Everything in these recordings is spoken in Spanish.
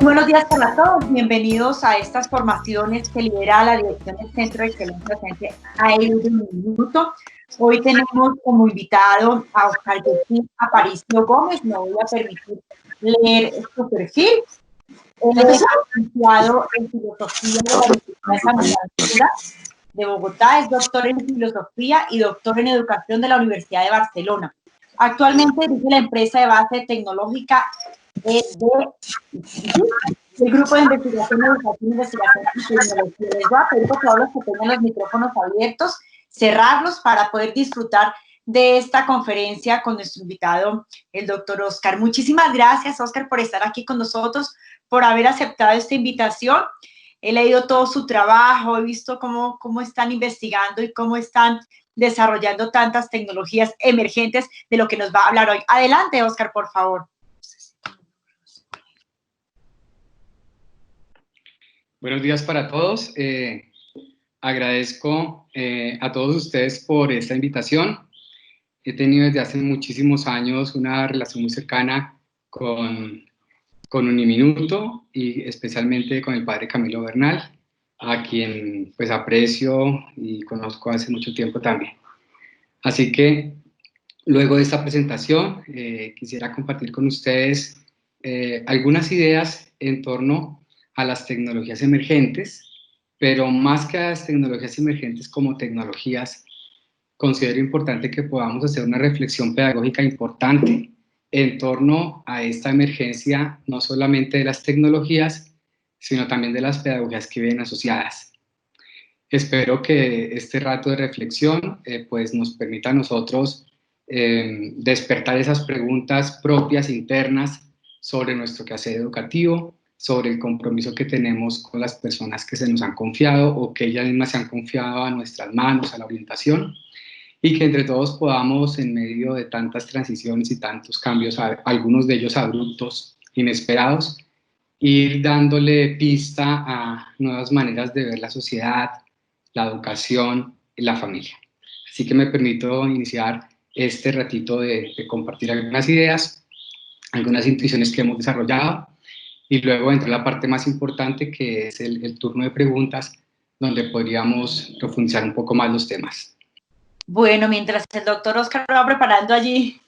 Buenos días para todos, bienvenidos a estas formaciones que lidera la Dirección del Centro de Excelencia Docente AEDU de Minuto. Hoy tenemos como invitado a Oscar Aparicio Gómez. Me voy a permitir leer su perfil. Él es licenciado en Filosofía de la Universidad de Buenaventura de Bogotá, es doctor en Filosofía y doctor en Educación de la Universidad de Barcelona. Actualmente dirige la empresa de base tecnológica el Grupo de Investigación, Educación, Investigación y Tecnología. Les voy a pedir por favor que tengan los micrófonos abiertos, cerrarlos para poder disfrutar de esta conferencia con nuestro invitado, el doctor Oscar. Muchísimas gracias, Oscar, por estar aquí con nosotros, por haber aceptado esta invitación. He leído todo su trabajo, he visto cómo están investigando y cómo están desarrollando tantas tecnologías emergentes de lo que nos va a hablar hoy. Adelante, Oscar, por favor. Buenos días para todos. Agradezco a todos ustedes por esta invitación. He tenido desde hace muchísimos años una relación muy cercana con Uniminuto y especialmente con el padre Camilo Bernal, a quien pues aprecio y conozco hace mucho tiempo también. Así que luego de esta presentación quisiera compartir con ustedes algunas ideas en torno a las tecnologías emergentes, pero más que a las tecnologías emergentes como tecnologías, considero importante que podamos hacer una reflexión pedagógica importante en torno a esta emergencia, no solamente de las tecnologías, sino también de las pedagogías que vienen asociadas. Espero que este rato de reflexión pues nos permita a nosotros despertar esas preguntas propias, internas, sobre nuestro quehacer educativo, sobre el compromiso que tenemos con las personas que se nos han confiado o que ellas mismas se han confiado a nuestras manos, a la orientación, y que entre todos podamos, en medio de tantas transiciones y tantos cambios, algunos de ellos abruptos, inesperados, ir dándole pista a nuevas maneras de ver la sociedad, la educación y la familia. Así que me permito iniciar este ratito de compartir algunas ideas, algunas intuiciones que hemos desarrollado, y luego entra la parte más importante, que es el turno de preguntas, donde podríamos profundizar un poco más los temas. Bueno, mientras el doctor Oscar va preparando allí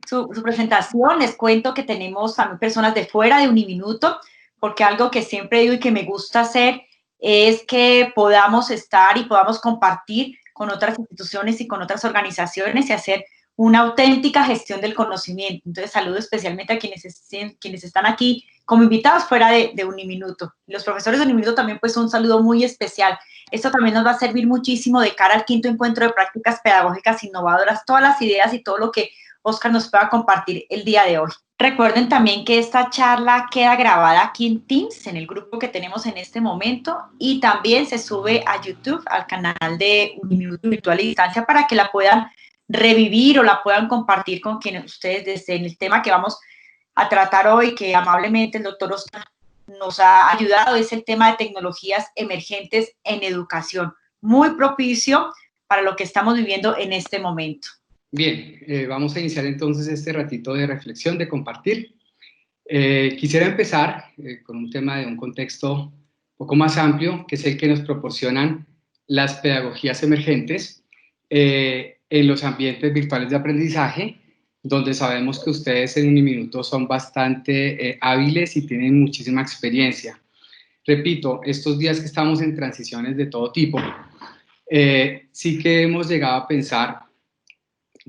su presentación, les cuento que tenemos también personas de fuera de Uniminuto, porque algo que siempre digo y que me gusta hacer es que podamos estar y podamos compartir con otras instituciones y con otras organizaciones y hacer una auténtica gestión del conocimiento. Entonces, saludo especialmente a quienes están aquí como invitados fuera de Uniminuto. Los profesores de Uniminuto también, pues, un saludo muy especial. Esto también nos va a servir muchísimo de cara al 5º encuentro de prácticas pedagógicas innovadoras, todas las ideas y todo lo que Oscar nos pueda compartir el día de hoy. Recuerden también que esta charla queda grabada aquí en Teams, en el grupo que tenemos en este momento, y también se sube a YouTube, al canal de Uniminuto Virtual y Distancia, para que la puedan revivir o la puedan compartir con quienes ustedes deseen. El tema que vamos a tratar hoy, que amablemente el doctor Oscar nos ha ayudado, es el tema de tecnologías emergentes en educación, muy propicio para lo que estamos viviendo en este momento. Bien, vamos a iniciar entonces este ratito de reflexión, de compartir. Quisiera empezar con un tema de un contexto un poco más amplio, que es el que nos proporcionan las pedagogías emergentes en los ambientes virtuales de aprendizaje, donde sabemos que ustedes en Uniminuto son bastante hábiles y tienen muchísima experiencia. Repito, estos días que estamos en transiciones de todo tipo, sí que hemos llegado a pensar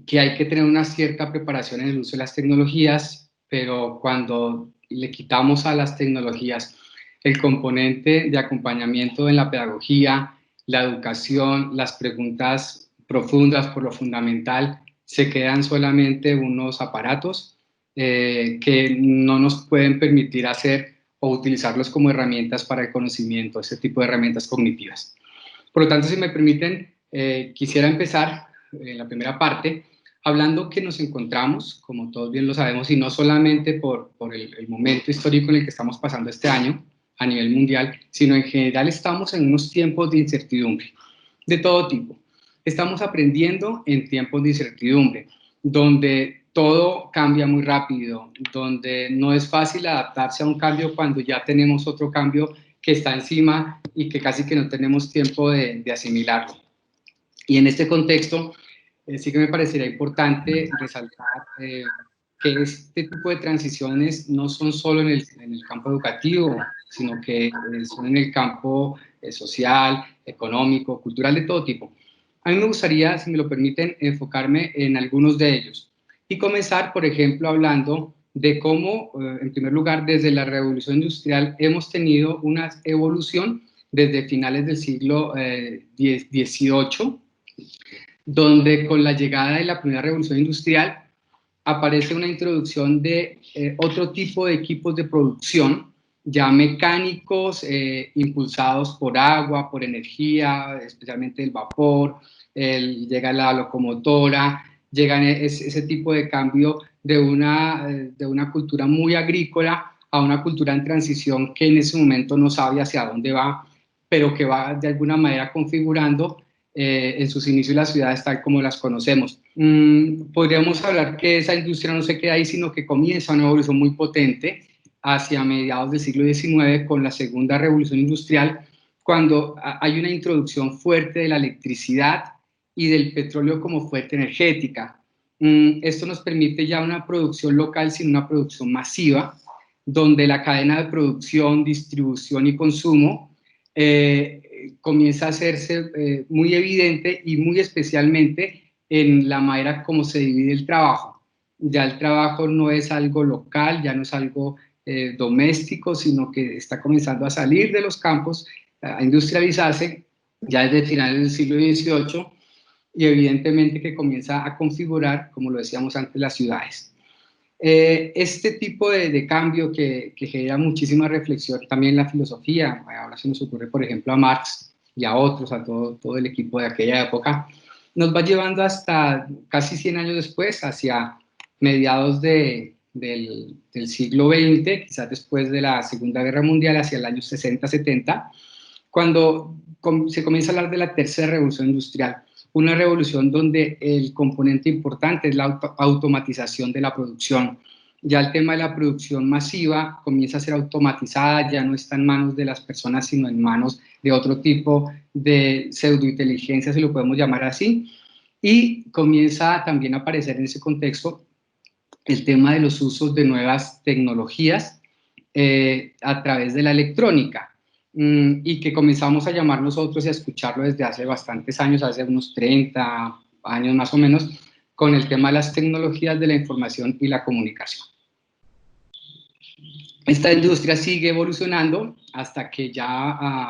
que hay que tener una cierta preparación en el uso de las tecnologías, pero cuando le quitamos a las tecnologías el componente de acompañamiento en la pedagogía, la educación, las preguntas profundas por lo fundamental, se quedan solamente unos aparatos que no nos pueden permitir hacer o utilizarlos como herramientas para el conocimiento, ese tipo de herramientas cognitivas. Por lo tanto, si me permiten, quisiera empezar en la primera parte hablando que nos encontramos, como todos bien lo sabemos, y no solamente por el momento histórico en el que estamos pasando este año a nivel mundial, sino en general estamos en unos tiempos de incertidumbre, de todo tipo. Estamos aprendiendo en tiempos de incertidumbre, donde todo cambia muy rápido, donde no es fácil adaptarse a un cambio cuando ya tenemos otro cambio que está encima y que casi que no tenemos tiempo de asimilarlo. Y en este contexto, sí que me parecería importante resaltar que este tipo de transiciones no son solo en el campo educativo, sino que son en el campo social, económico, cultural, de todo tipo. A mí me gustaría, si me lo permiten, enfocarme en algunos de ellos y comenzar, por ejemplo, hablando de cómo, en primer lugar, desde la Revolución Industrial hemos tenido una evolución desde finales del siglo XVIII, donde con la llegada de la primera revolución industrial aparece una introducción de otro tipo de equipos de producción, ya mecánicos, impulsados por agua, por energía, especialmente el vapor, llega la locomotora, llega ese tipo de cambio de una cultura muy agrícola a una cultura en transición que en ese momento no sabe hacia dónde va, pero que va de alguna manera configurando en sus inicios las ciudades tal como las conocemos. Podríamos hablar que esa industria no se queda ahí, sino que comienza una evolución muy potente hacia mediados del siglo XIX con la segunda revolución industrial, cuando hay una introducción fuerte de la electricidad y del petróleo como fuente energética. Esto nos permite ya una producción local sin una producción masiva, donde la cadena de producción, distribución y consumo comienza a hacerse muy evidente y muy especialmente en la manera como se divide el trabajo. Ya el trabajo no es algo local, ya no es algo doméstico, sino que está comenzando a salir de los campos, a industrializarse ya desde finales del siglo XVIII y evidentemente que comienza a configurar, como lo decíamos antes, las ciudades. Este tipo de cambio que genera muchísima reflexión también en la filosofía, ahora se nos ocurre por ejemplo a Marx y a otros, a todo el equipo de aquella época, nos va llevando hasta casi 100 años después, hacia mediados del siglo XX, quizás después de la Segunda Guerra Mundial, hacia el año 60-70, cuando se comienza a hablar de la tercera revolución industrial, una revolución donde el componente importante es la automatización de la producción. Ya el tema de la producción masiva comienza a ser automatizada, ya no está en manos de las personas, sino en manos de otro tipo de pseudointeligencia, si lo podemos llamar así, y comienza también a aparecer en ese contexto el tema de los usos de nuevas tecnologías a través de la electrónica. Y que comenzamos a llamar nosotros y a escucharlo desde hace bastantes años, hace unos 30 años más o menos, con el tema de las tecnologías de la información y la comunicación. Esta industria sigue evolucionando hasta que ya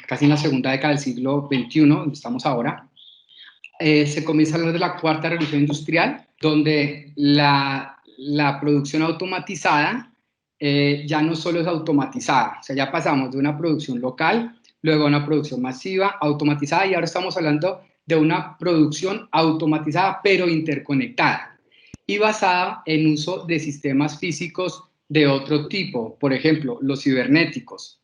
casi en la segunda década del siglo XXI, donde estamos ahora, se comienza a hablar de la cuarta revolución industrial, donde la producción automatizada ya no solo es automatizada, o sea, ya pasamos de una producción local, luego a una producción masiva, automatizada, y ahora estamos hablando de una producción automatizada pero interconectada y basada en uso de sistemas físicos de otro tipo, por ejemplo, los cibernéticos,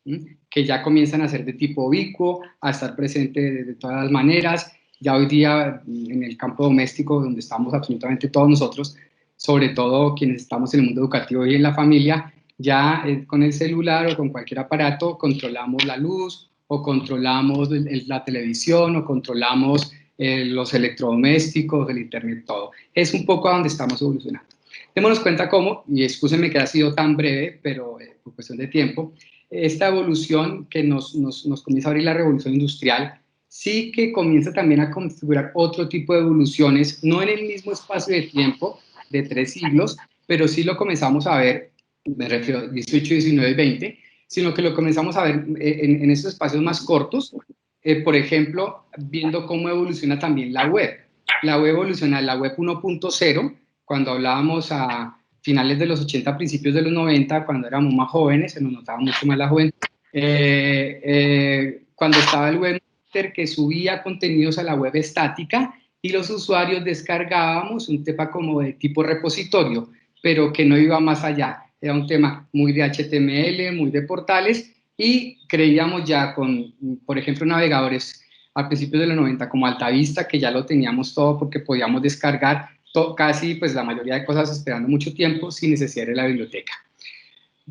que ya comienzan a ser de tipo ubicuo, a estar presentes de todas las maneras. Ya hoy día en el campo doméstico, donde estamos absolutamente todos nosotros, sobre todo quienes estamos en el mundo educativo y en la familia, ya con el celular o con cualquier aparato controlamos la luz o controlamos la televisión o controlamos los electrodomésticos, el internet, todo. Es un poco a donde estamos evolucionando. Démonos cuenta cómo, y excúsenme que ha sido tan breve, pero por cuestión de tiempo, esta evolución que nos comienza a abrir la revolución industrial, sí que comienza también a configurar otro tipo de evoluciones, no en el mismo espacio de tiempo de 3 siglos, pero sí lo comenzamos a ver, me refiero a 18, 19 y 20, sino que lo comenzamos a ver en esos espacios más cortos, por ejemplo, viendo cómo evoluciona también la web. La web evoluciona, la web 1.0, cuando hablábamos a finales de los 80, principios de los 90, cuando éramos más jóvenes, se nos notaba mucho más la juventud, cuando estaba el web que subía contenidos a la web estática y los usuarios descargábamos un tema como de tipo repositorio, pero que no iba más allá. Era un tema muy de HTML, muy de portales, y creíamos ya con, por ejemplo, navegadores a principios de los 90 como Altavista, que ya lo teníamos todo porque podíamos descargar casi pues la mayoría de cosas esperando mucho tiempo sin necesidad de la biblioteca.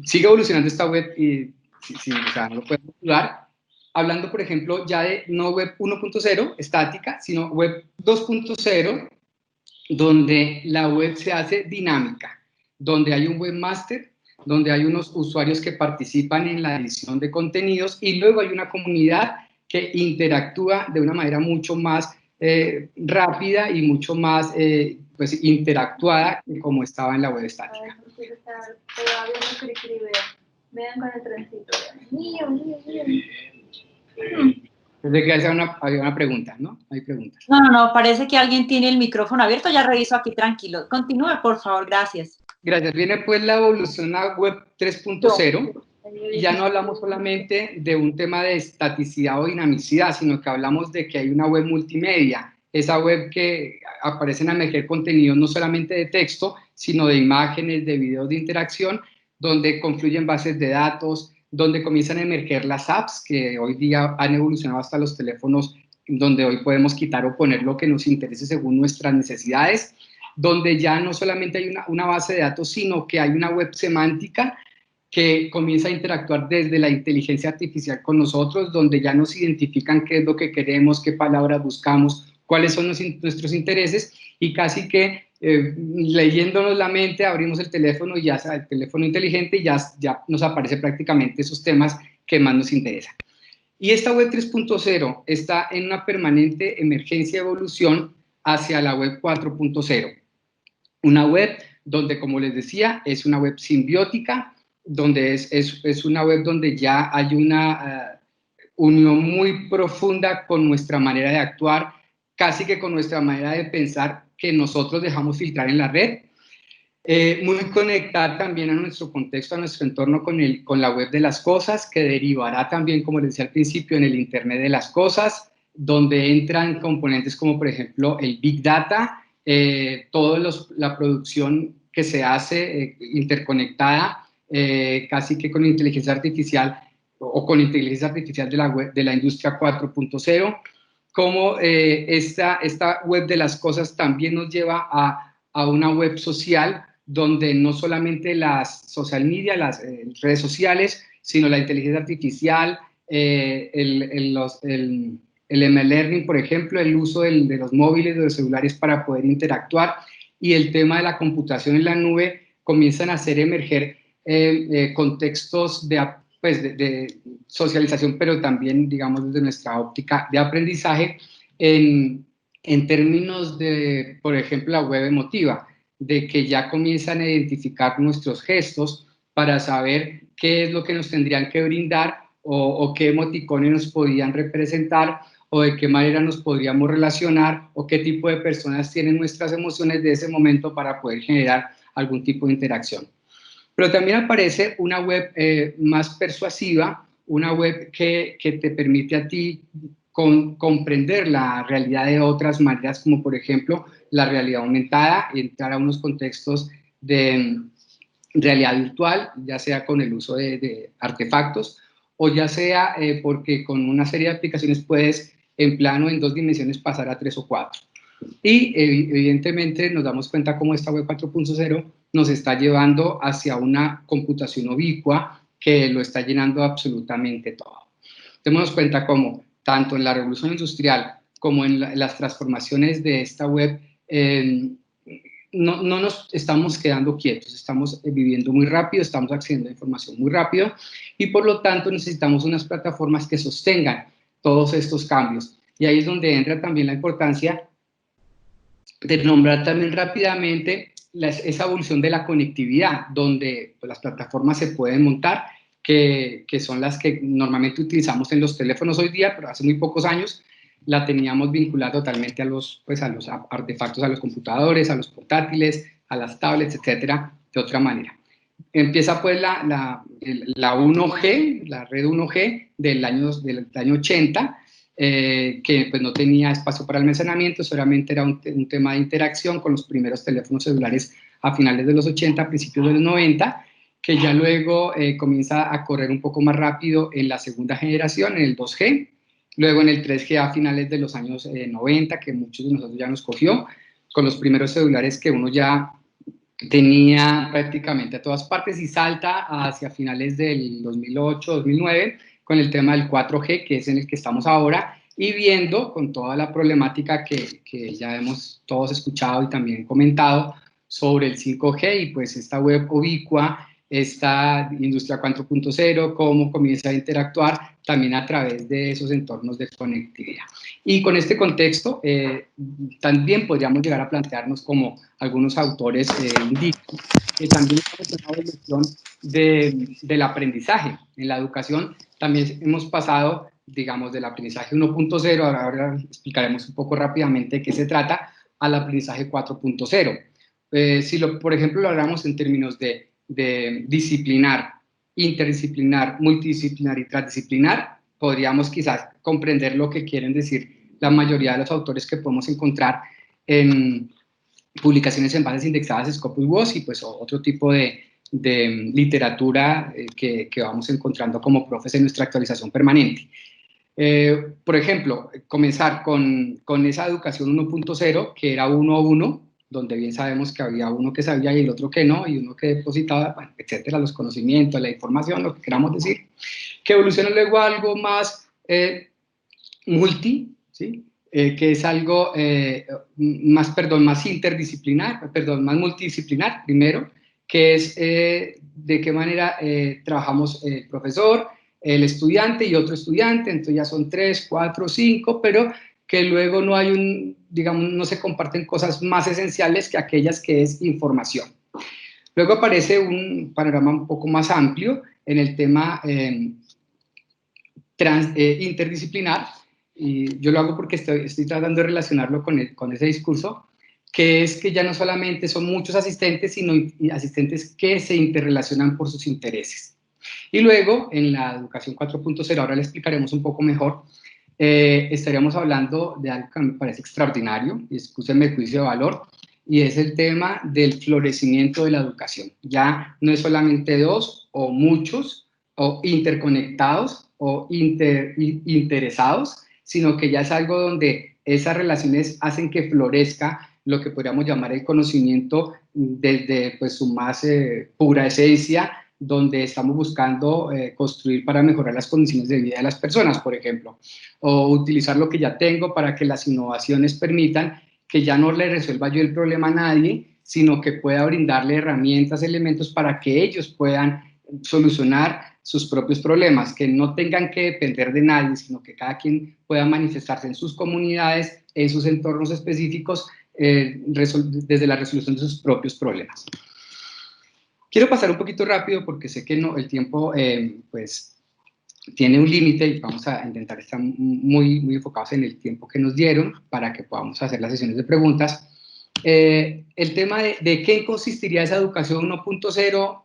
Sigue evolucionando esta web y o sea, no lo puedo dudar, hablando por ejemplo ya de no web 1.0 estática, sino web 2.0, donde la web se hace dinámica, donde hay un webmaster, donde hay unos usuarios que participan en la edición de contenidos y luego hay una comunidad que interactúa de una manera mucho más rápida y mucho más pues, interactuada como estaba en la web estática. Vean con el trencito. Desde que había una pregunta, ¿no? Hay preguntas. No, parece que alguien tiene el micrófono abierto, ya reviso aquí tranquilo. Continúe, por favor, gracias. Gracias. Viene pues la evolución a web 3.0 y ya no hablamos solamente de un tema de estaticidad o dinamicidad, sino que hablamos de que hay una web multimedia, esa web que aparecen a emerger contenidos no solamente de texto, sino de imágenes, de videos de interacción, donde confluyen bases de datos, donde comienzan a emerger las apps que hoy día han evolucionado hasta los teléfonos, donde hoy podemos quitar o poner lo que nos interese según nuestras necesidades, donde ya no solamente hay una base de datos, sino que hay una web semántica que comienza a interactuar desde la inteligencia artificial con nosotros, donde ya nos identifican qué es lo que queremos, qué palabras buscamos, cuáles son nuestros intereses, y casi que leyéndonos la mente abrimos el teléfono y ya el teléfono inteligente y ya nos aparece prácticamente esos temas que más nos interesan. Y esta web 3.0 está en una permanente emergencia y evolución hacia la web 4.0. Una web donde, como les decía, es una web simbiótica, donde es una web donde ya hay una unión muy profunda con nuestra manera de actuar, casi que con nuestra manera de pensar que nosotros dejamos filtrar en la red. Muy conectada también a nuestro contexto, a nuestro entorno con la web de las cosas, que derivará también, como les decía al principio, en el Internet de las cosas, donde entran componentes como, por ejemplo, el Big Data, toda la producción que se hace interconectada, casi que con inteligencia artificial o con inteligencia artificial de la web de la industria 4.0, como esta web de las cosas también nos lleva a una web social, donde no solamente las social media, las redes sociales, sino la inteligencia artificial, el ML-Learning, por ejemplo, el uso de los móviles, de los celulares para poder interactuar, y el tema de la computación en la nube comienzan a hacer emerger contextos de socialización, pero también, digamos, desde nuestra óptica de aprendizaje, en términos de, por ejemplo, la web emotiva, de que ya comienzan a identificar nuestros gestos para saber qué es lo que nos tendrían que brindar o qué emoticones nos podían representar o de qué manera nos podríamos relacionar o qué tipo de personas tienen nuestras emociones de ese momento para poder generar algún tipo de interacción. Pero también aparece una web más persuasiva, una web que te permite a ti comprender la realidad de otras maneras, como por ejemplo la realidad aumentada, entrar a unos contextos de realidad virtual, ya sea con el uso de artefactos, o ya sea porque con una serie de aplicaciones puedes en plano en 2 dimensiones pasar a 3 o 4. Y evidentemente nos damos cuenta cómo esta web 4.0 nos está llevando hacia una computación ubicua que lo está llenando absolutamente todo. Demos cuenta cómo tanto en la revolución industrial como en las transformaciones de esta web, no nos estamos quedando quietos, estamos viviendo muy rápido, estamos accediendo a información muy rápido y por lo tanto necesitamos unas plataformas que sostengan todos estos cambios. Y ahí es donde entra también la importancia de nombrar también rápidamente esa evolución de la conectividad, donde pues, las plataformas se pueden montar, que son las que normalmente utilizamos en los teléfonos hoy día, pero hace muy pocos años la teníamos vinculada totalmente a los artefactos, a los computadores, a los portátiles, a las tablets, etcétera, de otra manera. Empieza pues la 1G, la red 1G del año 80, que pues no tenía espacio para almacenamiento, solamente era un tema de interacción con los primeros teléfonos celulares a finales de los 80, principios de los 90, que ya luego comienza a correr un poco más rápido en la segunda generación, en el 2G, luego en el 3G a finales de los años 90, que muchos de nosotros ya nos cogió, con los primeros celulares que uno ya tenía prácticamente a todas partes, y salta hacia finales del 2008, 2009, con el tema del 4G, que es en el que estamos ahora, y viendo con toda la problemática que ya hemos todos escuchado y también comentado sobre el 5G, y pues esta web ubicua, esta industria 4.0, cómo comienza a interactuar también a través de esos entornos de conectividad. Y con este contexto, también podríamos llegar a plantearnos, como algunos autores indican, que también estamos en una evolución del aprendizaje. En la educación también hemos pasado, digamos, del aprendizaje 1.0, ahora explicaremos un poco rápidamente de qué se trata, al aprendizaje 4.0. Si por ejemplo lo hablamos en términos de disciplinar, interdisciplinar, multidisciplinar y transdisciplinar, podríamos quizás comprender lo que quieren decir la mayoría de los autores que podemos encontrar en publicaciones en bases indexadas Scopus WOS y pues otro tipo de literatura que vamos encontrando como profes en nuestra actualización permanente. Por ejemplo, comenzar con esa educación 1.0, que era 1 a 1, donde bien sabemos que había uno que sabía y el otro que no, y uno que depositaba, bueno, etcétera, los conocimientos, la información, lo que queramos decir, que evoluciona luego a algo más multi, ¿sí? Que es algo más interdisciplinar, más multidisciplinar, primero, que es de qué manera trabajamos el profesor, el estudiante y otro estudiante, entonces ya son 3, 4, 5, pero que luego no hay digamos, no se comparten cosas más esenciales que aquellas que es información. Luego aparece un panorama un poco más amplio en el tema interdisciplinar, y yo lo hago porque estoy tratando de relacionarlo con ese discurso, que es que ya no solamente son muchos asistentes, sino asistentes que se interrelacionan por sus intereses. Y luego, en la educación 4.0, ahora le explicaremos un poco mejor, estaríamos hablando de algo que me parece extraordinario, y escúchenme el juicio de valor, y es el tema del florecimiento de la educación. Ya no es solamente dos o muchos, o interconectados, o interesados, sino que ya es algo donde esas relaciones hacen que florezca lo que podríamos llamar el conocimiento desde pues, su más pura esencia, donde estamos buscando construir para mejorar las condiciones de vida de las personas, por ejemplo, o utilizar lo que ya tengo para que las innovaciones permitan que ya no le resuelva yo el problema a nadie, sino que pueda brindarle herramientas, elementos para que ellos puedan solucionar sus propios problemas, que no tengan que depender de nadie, sino que cada quien pueda manifestarse en sus comunidades, en sus entornos específicos, desde la resolución de sus propios problemas. Quiero pasar un poquito rápido porque sé que no, el tiempo pues tiene un límite y vamos a intentar estar muy, muy enfocados en el tiempo que nos dieron para que podamos hacer las sesiones de preguntas. El tema de qué consistiría esa educación 1.0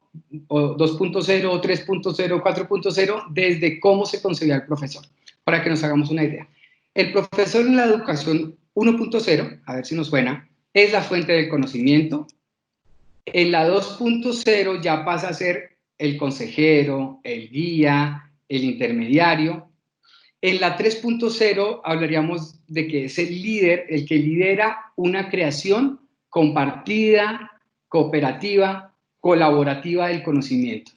o 2.0 o 3.0 o 4.0 desde cómo se concebía el profesor, para que nos hagamos una idea. El profesor en la educación 1.0, a ver si nos suena, es la fuente del conocimiento. En la 2.0 ya pasa a ser el consejero, el guía, el intermediario. En la 3.0 hablaríamos de que es el líder, el que lidera una creación compartida, cooperativa, colaborativa del conocimiento.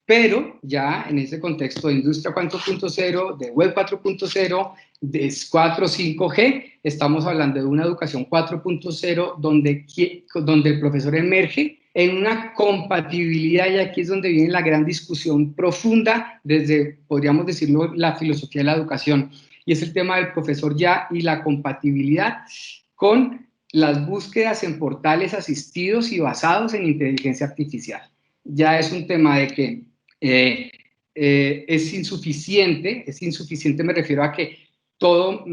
Pero ya en ese contexto de industria 4.0, de web 4.0, de 4, 5G, estamos hablando de una educación 4.0 donde el profesor emerge en una compatibilidad, y aquí es donde viene la gran discusión profunda desde, podríamos decirlo, la filosofía de la educación, y es el tema del profesor ya y la compatibilidad con las búsquedas en portales asistidos y basados en inteligencia artificial. Ya es un tema de que es insuficiente, me refiero a que todo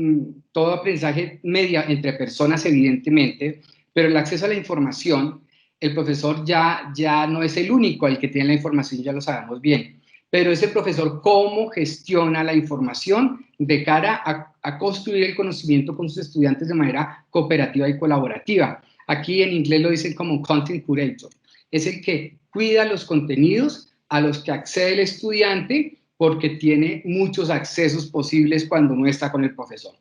aprendizaje media entre personas evidentemente, pero el acceso a la información, el profesor ya no es el único el que tiene la información, ya lo sabemos bien, pero ese profesor cómo gestiona la información de cara a construir el conocimiento con sus estudiantes de manera cooperativa y colaborativa. Aquí en inglés lo dicen como content curator, es el que cuida los contenidos a los que accede el estudiante porque tiene muchos accesos posibles cuando no está con el profesor.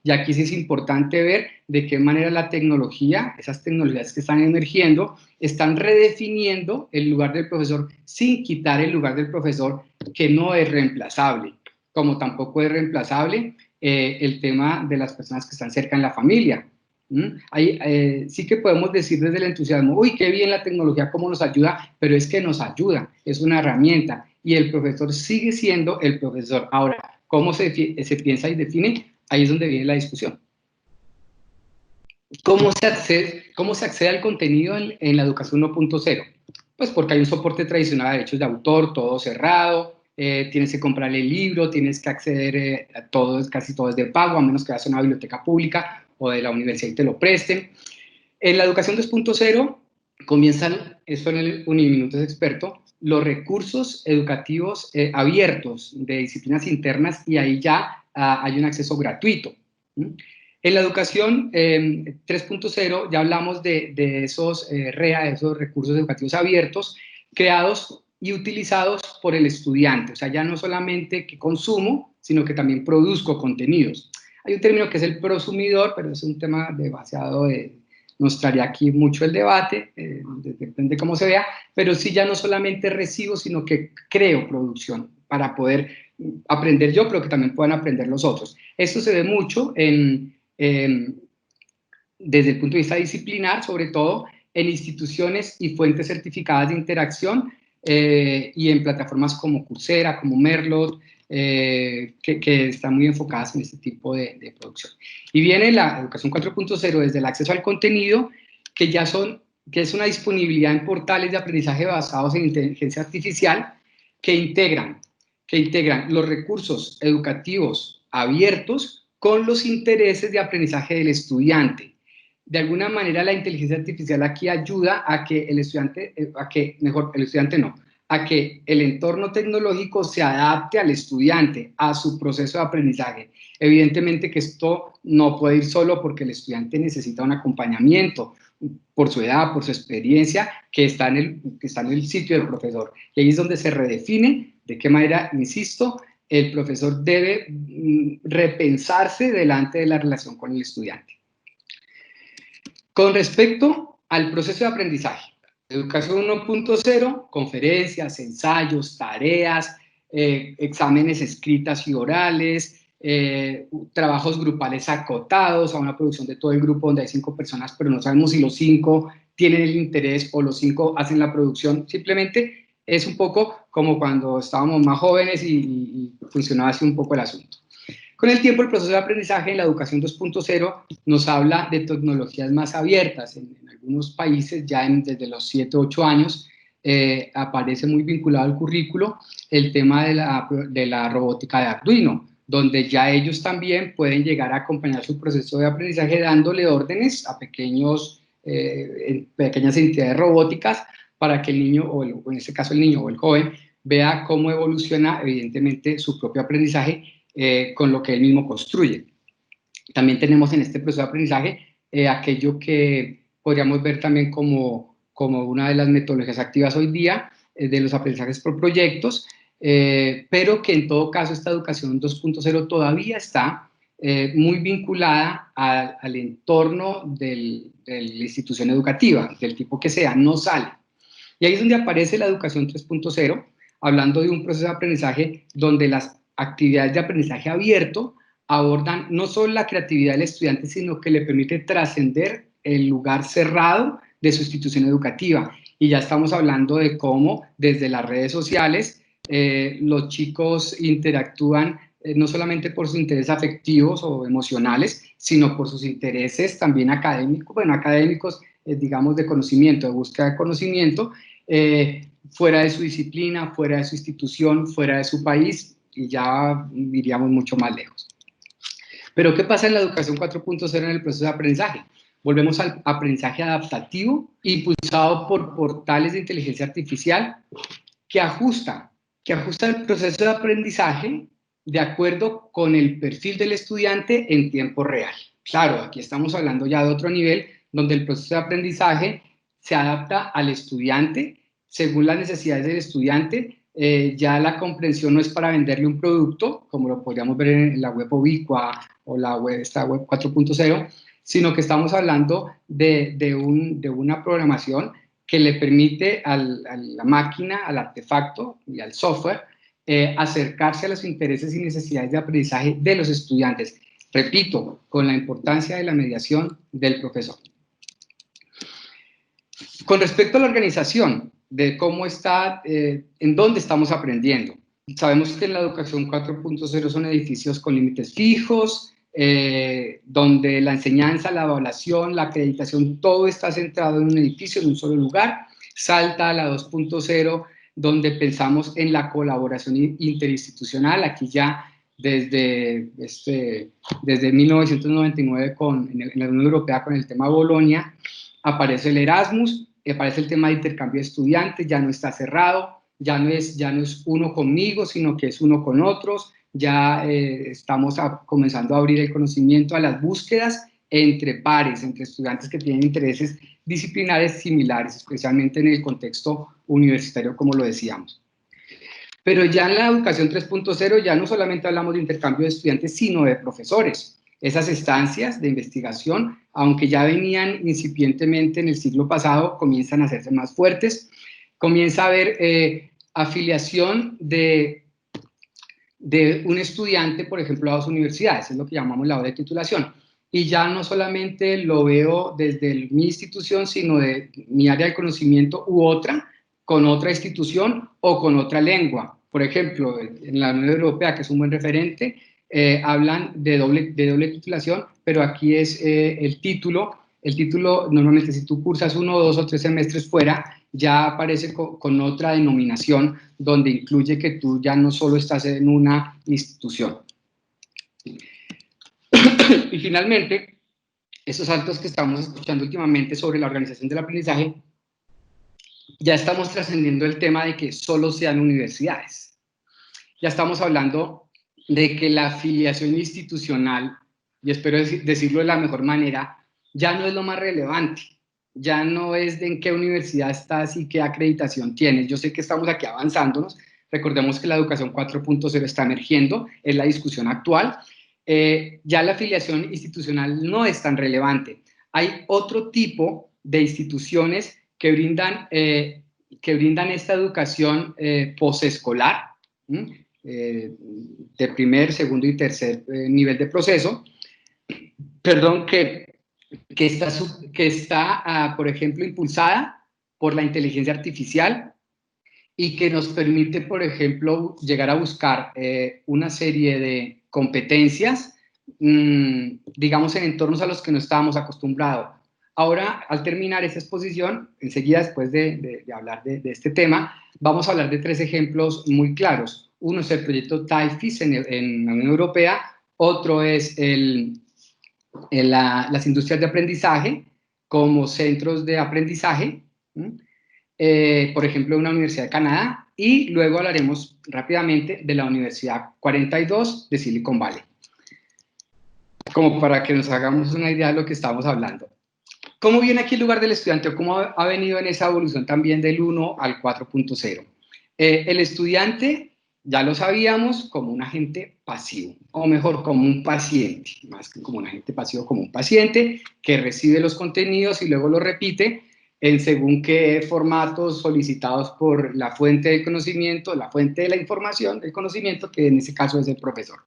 Y aquí sí es importante ver de qué manera la tecnología, esas tecnologías que están emergiendo, están redefiniendo el lugar del profesor sin quitar el lugar del profesor, que no es reemplazable, como tampoco es reemplazable el tema de las personas que están cerca en la familia. Ahí, sí que podemos decir desde el entusiasmo, uy, qué bien la tecnología, cómo nos ayuda, pero es que nos ayuda, es una herramienta, y el profesor sigue siendo el profesor. Ahora, ¿cómo se piensa y define? Ahí es donde viene la discusión. ¿Cómo se accede al contenido en la educación 1.0? Pues porque hay un soporte tradicional de derechos de autor, todo cerrado, tienes que comprar el libro, tienes que acceder a todo, casi todo es de pago, a menos que vayas a una biblioteca pública o de la universidad y te lo presten. En la educación 2.0 comienzan, esto en el Uniminuto es experto, los recursos educativos abiertos de disciplinas internas, y ahí ya hay un acceso gratuito. En la educación 3.0 ya hablamos de esos REA, de esos recursos educativos abiertos, creados y utilizados por el estudiante. O sea, ya no solamente que consumo, sino que también produzco contenidos. Hay un término que es el prosumidor, pero es un tema demasiado nos traería aquí mucho el debate, depende cómo se vea, pero sí ya no solamente recibo, sino que creo producción para poder aprender yo, pero que también puedan aprender los otros. Esto se ve mucho desde el punto de vista disciplinar, sobre todo en instituciones y fuentes certificadas de interacción y en plataformas como Coursera, como Merlot, que están muy enfocadas en este tipo de producción. Y viene la educación 4.0 desde el acceso al contenido, que es una disponibilidad en portales de aprendizaje basados en inteligencia artificial que integran los recursos educativos abiertos con los intereses de aprendizaje del estudiante. De alguna manera la inteligencia artificial aquí ayuda a que el estudiante, a que el entorno tecnológico se adapte al estudiante, a su proceso de aprendizaje. Evidentemente que esto no puede ir solo, porque el estudiante necesita un acompañamiento por su edad, por su experiencia, que está en el sitio del profesor. Y ahí es donde se redefine de qué manera, insisto, el profesor debe repensarse delante de la relación con el estudiante. Con respecto al proceso de aprendizaje, educación 1.0, conferencias, ensayos, tareas, exámenes escritas y orales, trabajos grupales acotados a una producción de todo el grupo donde hay 5 personas, pero no sabemos si los 5 tienen el interés o los 5 hacen la producción. Simplemente es un poco como cuando estábamos más jóvenes y funcionaba así un poco el asunto. Con el tiempo, el proceso de aprendizaje en la educación 2.0 nos habla de tecnologías más abiertas. En algunos países, ya desde los 7 u 8 años, aparece muy vinculado al currículo el tema de la robótica de Arduino, donde ya ellos también pueden llegar a acompañar su proceso de aprendizaje dándole órdenes a pequeñas entidades robóticas para que el niño, o en este caso el niño o el joven, vea cómo evoluciona evidentemente su propio aprendizaje con lo que él mismo construye. También tenemos en este proceso de aprendizaje aquello que podríamos ver también como una de las metodologías activas hoy día, de los aprendizajes por proyectos, pero que en todo caso esta educación 2.0 todavía está muy vinculada al entorno de la institución educativa, del tipo que sea, no sale. Y ahí es donde aparece la educación 3.0, hablando de un proceso de aprendizaje donde las actividades de aprendizaje abierto abordan no solo la creatividad del estudiante, sino que le permite trascender el lugar cerrado de su institución educativa. Y ya estamos hablando de cómo desde las redes sociales los chicos interactúan no solamente por sus intereses afectivos o emocionales, sino por sus intereses también académicos, digamos, de conocimiento, de búsqueda de conocimiento, fuera de su disciplina, fuera de su institución, fuera de su país, y ya iríamos mucho más lejos. Pero ¿qué pasa en la educación 4.0 en el proceso de aprendizaje? Volvemos al aprendizaje adaptativo, impulsado por portales de inteligencia artificial que ajusta el proceso de aprendizaje de acuerdo con el perfil del estudiante en tiempo real. Claro, aquí estamos hablando ya de otro nivel, donde el proceso de aprendizaje se adapta al estudiante según las necesidades del estudiante, ya la comprensión no es para venderle un producto, como lo podríamos ver en la web ubicua o esta web 4.0, sino que estamos hablando de una programación que le permite a la máquina, al artefacto y al software acercarse a los intereses y necesidades de aprendizaje de los estudiantes. Repito, con la importancia de la mediación del profesor. Con respecto a la organización, de cómo está, en dónde estamos aprendiendo. Sabemos que en la educación 4.0 son edificios con límites fijos, donde la enseñanza, la evaluación, la acreditación, todo está centrado en un edificio, en un solo lugar. Salta a la 2.0, donde pensamos en la colaboración interinstitucional. Aquí ya desde 1999 en la Unión Europea con el tema Bolonia, aparece el Erasmus, aparece el tema de intercambio de estudiantes, ya no está cerrado, ya no es uno conmigo, sino que es uno con otros, ya estamos comenzando a abrir el conocimiento a las búsquedas entre pares, entre estudiantes que tienen intereses disciplinares similares, especialmente en el contexto universitario, como lo decíamos. Pero ya en la educación 3.0 ya no solamente hablamos de intercambio de estudiantes, sino de profesores. Esas estancias de investigación, aunque ya venían incipientemente en el siglo pasado, comienzan a hacerse más fuertes. Comienza a haber afiliación de un estudiante, por ejemplo, a dos universidades, es lo que llamamos la hora de titulación. Y ya no solamente lo veo desde mi institución, sino de mi área de conocimiento u otra, con otra institución o con otra lengua. Por ejemplo, en la Unión Europea, que es un buen referente, hablan de doble titulación, pero aquí es el título. El título, normalmente si tú cursas 1, 2 o 3 semestres fuera, ya aparece con otra denominación, donde incluye que tú ya no solo estás en una institución. Y finalmente, esos saltos que estamos escuchando últimamente sobre la organización del aprendizaje, ya estamos trascendiendo el tema de que solo sean universidades. Ya estamos hablando de que la afiliación institucional, y espero decirlo de la mejor manera, ya no es lo más relevante. Ya no es de en qué universidad estás y qué acreditación tienes. Yo sé que estamos aquí avanzándonos. Recordemos que la educación 4.0 está emergiendo, es la discusión actual. Ya la afiliación institucional no es tan relevante. Hay otro tipo de instituciones que brindan esta educación posescolar, de primer, segundo y tercer nivel de proceso, perdón, que está, por ejemplo, impulsada por la inteligencia artificial y que nos permite, por ejemplo, llegar a buscar una serie de competencias, digamos, en entornos a los que no estábamos acostumbrados. Ahora, al terminar esta exposición, enseguida después de hablar de este tema, vamos a hablar de 3 ejemplos muy claros. Uno es el proyecto TIFIS en la Unión Europea, otro es las industrias de aprendizaje como centros de aprendizaje, por ejemplo, una universidad de Canadá, y luego hablaremos rápidamente de la Universidad 42 de Silicon Valley, como para que nos hagamos una idea de lo que estamos hablando. ¿Cómo viene aquí el lugar del estudiante o cómo ha venido en esa evolución también del 1 al 4.0? El estudiante, ya lo sabíamos, como un agente pasivo, o mejor, como un paciente, más que como un agente pasivo, como un paciente que recibe los contenidos y luego los repite en según qué formatos solicitados por la fuente del conocimiento, la fuente de la información, del conocimiento, que en ese caso es el profesor.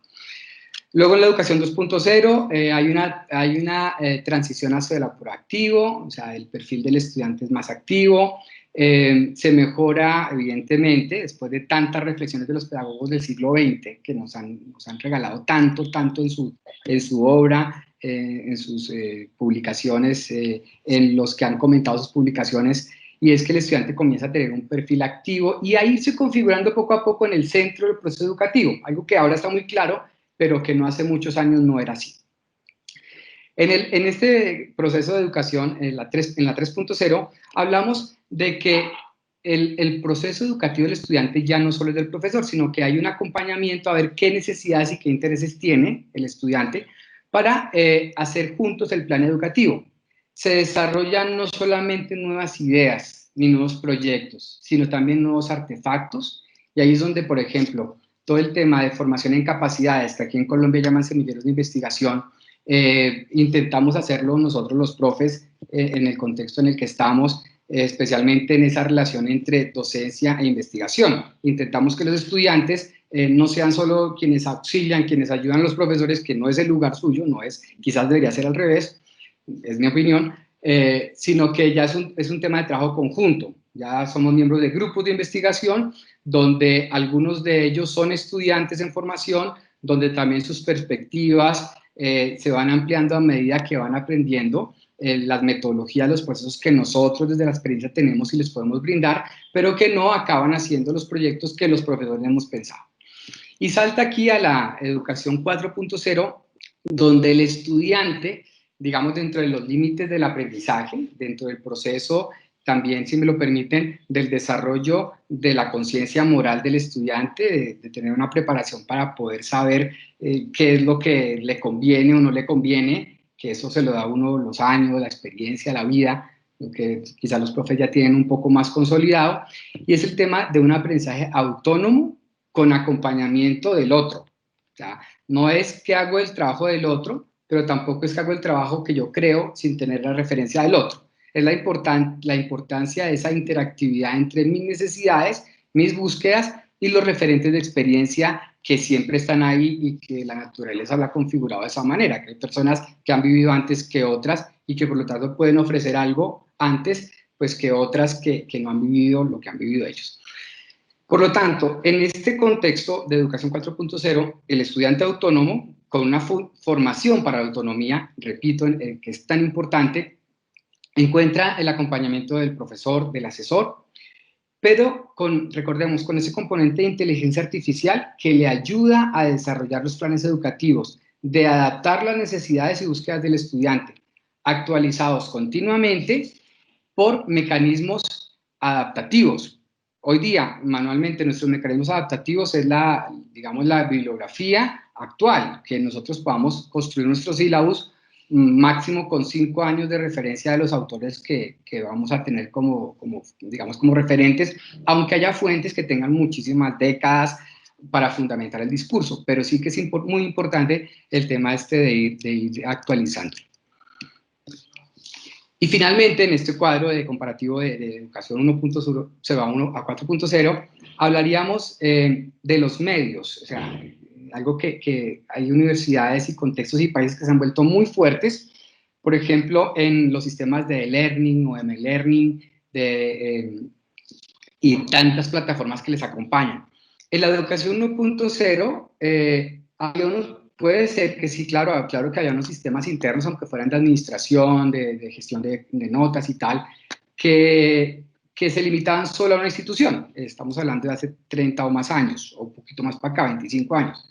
Luego en la educación 2.0 hay una transición hacia el proactivo, o sea, el perfil del estudiante es más activo, se mejora evidentemente después de tantas reflexiones de los pedagogos del siglo XX que nos han regalado tanto en su obra, en sus publicaciones, en los que han comentado sus publicaciones, y es que el estudiante comienza a tener un perfil activo y a irse configurando poco a poco en el centro del proceso educativo, algo que ahora está muy claro, pero que no hace muchos años no era así. En este proceso de educación, en la 3.0, hablamos de que el proceso educativo del estudiante ya no solo es del profesor, sino que hay un acompañamiento a ver qué necesidades y qué intereses tiene el estudiante para hacer juntos el plan educativo. Se desarrollan no solamente nuevas ideas ni nuevos proyectos, sino también nuevos artefactos, Y ahí es donde, por ejemplo, todo el tema de formación en capacidades, que aquí en Colombia llaman semilleros de investigación, intentamos hacerlo nosotros los profes en el contexto en el que estamos, especialmente en esa relación entre docencia e investigación. Intentamos que los estudiantes no sean solo quienes auxilian, quienes ayudan a los profesores, que no es el lugar suyo, no es, quizás debería ser al revés, es mi opinión, sino que ya es un tema de trabajo conjunto. Ya somos miembros de grupos de investigación, donde algunos de ellos son estudiantes en formación, donde también sus perspectivas se van ampliando a medida que van aprendiendo las metodologías, los procesos que nosotros desde la experiencia tenemos y les podemos brindar, pero que no acaban haciendo los proyectos que los profesores hemos pensado. Y salta aquí a la educación 4.0, donde el estudiante, digamos, dentro de los límites del aprendizaje, dentro del proceso, también, si me lo permiten, del desarrollo de la conciencia moral del estudiante, de tener una preparación para poder saber qué es lo que le conviene o no le conviene, que eso se lo da a uno los años, la experiencia, la vida, lo que quizás los profes ya tienen un poco más consolidado, y es el tema de un aprendizaje autónomo con acompañamiento del otro. O sea, no es que hago el trabajo del otro, pero tampoco es que hago el trabajo que yo creo sin tener la referencia del otro. Es la importancia de esa interactividad entre mis necesidades, mis búsquedas y los referentes de experiencia que siempre están ahí y que la naturaleza lo ha configurado de esa manera, que hay personas que han vivido antes que otras y que por lo tanto pueden ofrecer algo antes pues, que otras que no han vivido lo que han vivido ellos. Por lo tanto, en este contexto de educación 4.0, el estudiante autónomo, con una formación para la autonomía, repito, que es tan importante, encuentra el acompañamiento del profesor, del asesor, pero recordemos, con ese componente de inteligencia artificial que le ayuda a desarrollar los planes educativos, de adaptar las necesidades y búsquedas del estudiante, actualizados continuamente por mecanismos adaptativos. Hoy día, manualmente, nuestros mecanismos adaptativos es digamos, la bibliografía actual, que nosotros podamos construir nuestros sílabos máximo con 5 años de referencia de los autores que vamos a tener digamos, como referentes, aunque haya fuentes que tengan muchísimas décadas para fundamentar el discurso, pero sí que es muy importante el tema de ir actualizando. Y finalmente, en este cuadro de comparativo de educación 1.0 a 4.0, hablaríamos de los medios, o sea, algo que hay universidades y contextos y países que se han vuelto muy fuertes, por ejemplo, en los sistemas de e-learning o m-learning y tantas plataformas que les acompañan. En la educación 1.0, puede ser que sí, claro que haya unos sistemas internos, aunque fueran de administración, de gestión de notas y tal, que se limitaban solo a una institución. Estamos hablando de hace 30 o más años, o un poquito más para acá, 25 años.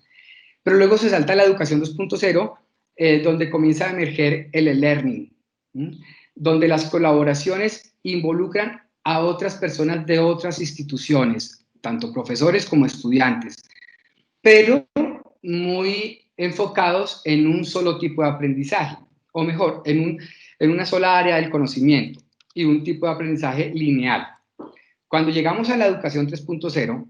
Pero luego se salta a la educación 2.0, donde comienza a emerger el e-learning, donde las colaboraciones involucran a otras personas de otras instituciones, tanto profesores como estudiantes, pero muy enfocados en un solo tipo de aprendizaje, o mejor, en una sola área del conocimiento y un tipo de aprendizaje lineal. Cuando llegamos a la educación 3.0,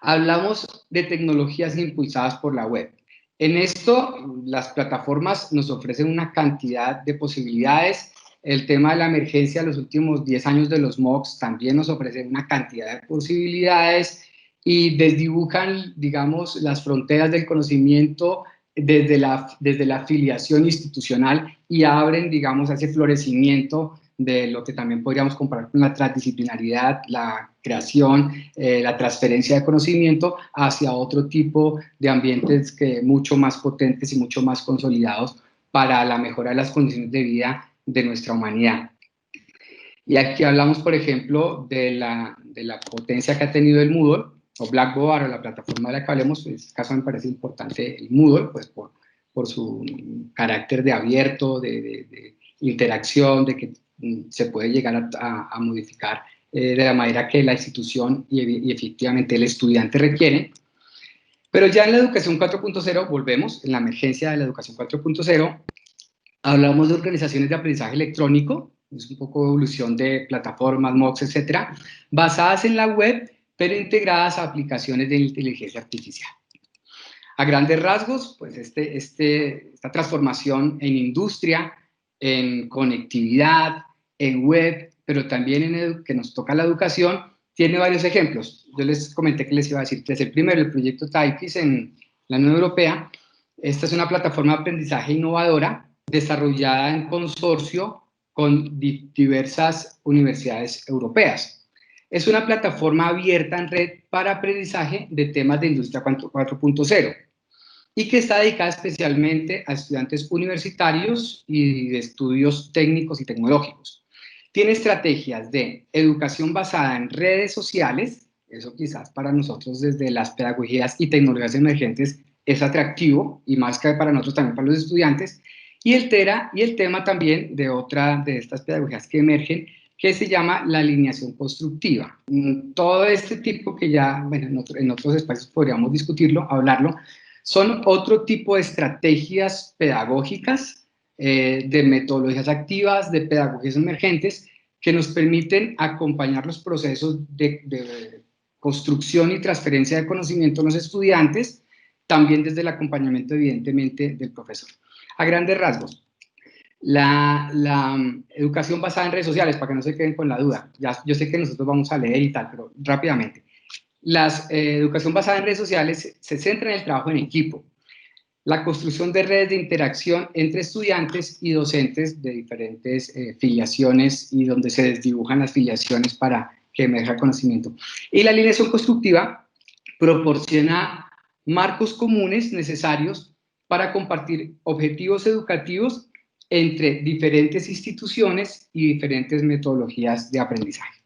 hablamos de tecnologías impulsadas por la web. En esto, las plataformas nos ofrecen una cantidad de posibilidades. El tema de la emergencia de los últimos 10 años de los MOOCs también nos ofrece una cantidad de posibilidades y desdibujan, digamos, las fronteras del conocimiento desde la afiliación institucional y abren, digamos, ese florecimiento de lo que también podríamos comparar con la transdisciplinaridad, la creación, la transferencia de conocimiento hacia otro tipo de ambientes mucho más potentes y mucho más consolidados para la mejora de las condiciones de vida de nuestra humanidad. Y aquí hablamos, por ejemplo, de la potencia que ha tenido el Moodle, o Blackboard, o la plataforma de la que hablemos. En este caso me parece importante el Moodle, pues por su carácter de abierto, de interacción, de que se puede llegar a modificar de la manera que la institución y efectivamente el estudiante requiere. Pero ya en la educación 4.0, volvemos, en la emergencia de la educación 4.0, hablamos de organizaciones de aprendizaje electrónico, es un poco evolución de plataformas, MOOCs, etcétera, basadas en la web, pero integradas a aplicaciones de inteligencia artificial. A grandes rasgos, pues esta transformación en industria, en conectividad, en web, pero también que nos toca la educación, tiene varios ejemplos. Yo les comenté que les iba a decir que es el primero, el proyecto TAIPIS en la Unión Europea. Esta es una plataforma de aprendizaje innovadora desarrollada en consorcio con diversas universidades europeas. Es una plataforma abierta en red para aprendizaje de temas de Industria 4.0 y que está dedicada especialmente a estudiantes universitarios y de estudios técnicos y tecnológicos. Tiene estrategias de educación basada en redes sociales, eso quizás para nosotros desde las pedagogías y tecnologías emergentes es atractivo, y más que para nosotros también para los estudiantes, y el tema también de otra de estas pedagogías que emergen, que se llama la alineación constructiva. Todo este tipo que ya, bueno, en otros espacios podríamos discutirlo, hablarlo, son otro tipo de estrategias pedagógicas, de metodologías activas, de pedagogías emergentes, que nos permiten acompañar los procesos de construcción y transferencia de conocimiento a los estudiantes, también desde el acompañamiento, evidentemente, del profesor. A grandes rasgos, la educación basada en redes sociales, para que no se queden con la duda, yo sé que nosotros vamos a leer y tal, pero rápidamente. La educación basada en redes sociales se centra en el trabajo en equipo, la construcción de redes de interacción entre estudiantes y docentes de diferentes filiaciones y donde se desdibujan las filiaciones para que emerja conocimiento. Y la alineación constructiva proporciona marcos comunes necesarios para compartir objetivos educativos entre diferentes instituciones y diferentes metodologías de aprendizaje.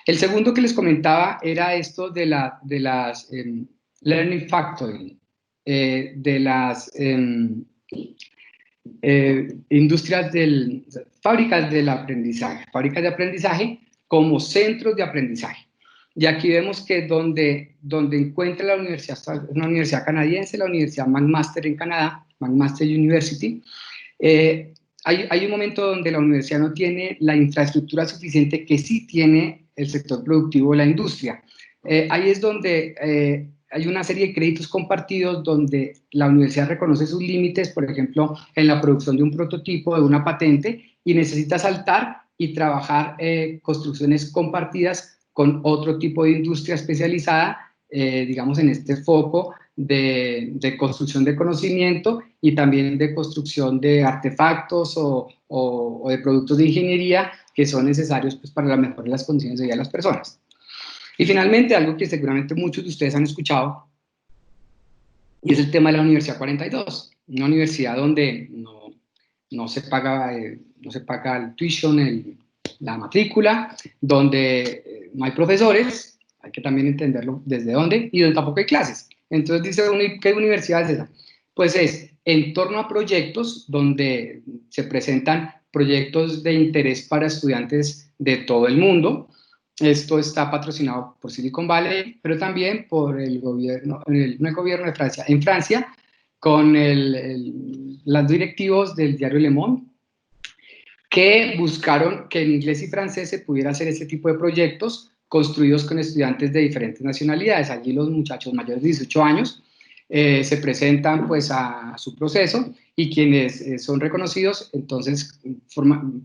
El segundo que les comentaba era esto de las Learning Factory, de las industrias fábricas del aprendizaje, fábricas de aprendizaje como centros de aprendizaje. Y aquí vemos que donde encuentra la universidad, una universidad canadiense, la Universidad McMaster en Canadá, McMaster University, hay un momento donde la universidad no tiene la infraestructura suficiente que sí tiene el sector productivo de la industria. Ahí es donde hay una serie de créditos compartidos donde la universidad reconoce sus límites, por ejemplo, en la producción de un prototipo, de una patente, y necesita saltar y trabajar construcciones compartidas con otro tipo de industria especializada, digamos, en este foco de construcción de conocimiento y también de construcción de artefactos o de productos de ingeniería que son necesarios, pues, para la mejora de las condiciones de vida de las personas. Y finalmente, algo que seguramente muchos de ustedes han escuchado, y es el tema de la Universidad 42, una universidad donde no se paga el tuition, la matrícula, donde no hay profesores, hay que también entenderlo desde dónde, y donde tampoco hay clases. Entonces dice, ¿qué universidad es esa? Pues es en torno a proyectos donde se presentan proyectos de interés para estudiantes de todo el mundo. Esto está patrocinado por Silicon Valley, pero también por el gobierno, no el gobierno de Francia, en Francia, con los directivos del diario Le Monde, que buscaron que en inglés y francés se pudiera hacer este tipo de proyectos construidos con estudiantes de diferentes nacionalidades. Allí los muchachos mayores de 18 años se presentan, pues, a su proceso, y quienes son reconocidos entonces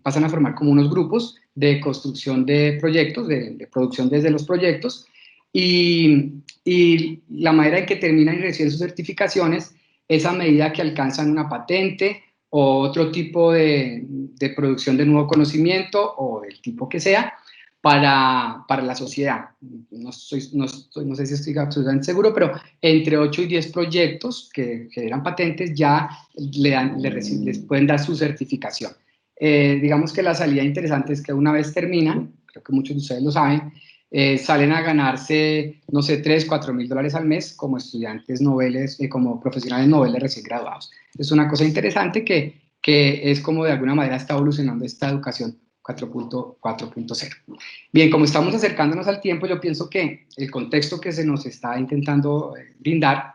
pasan a formar como unos grupos de construcción de proyectos, de producción desde los proyectos, y la manera en que terminan y reciben sus certificaciones es a medida que alcanzan una patente o otro tipo de producción de nuevo conocimiento o del tipo que sea para la sociedad. No sé si estoy absolutamente seguro, pero entre 8 y 10 proyectos que generan patentes ya les pueden dar su certificación. Digamos que la salida interesante es que una vez terminan, creo que muchos de ustedes lo saben, salen a ganarse, no sé, 3, 4 mil dólares al mes como estudiantes noveles, como profesionales noveles recién graduados. Es una cosa interesante que es como de alguna manera está evolucionando esta educación 4.0. Bien, como estamos acercándonos al tiempo, yo pienso que el contexto que se nos está intentando brindar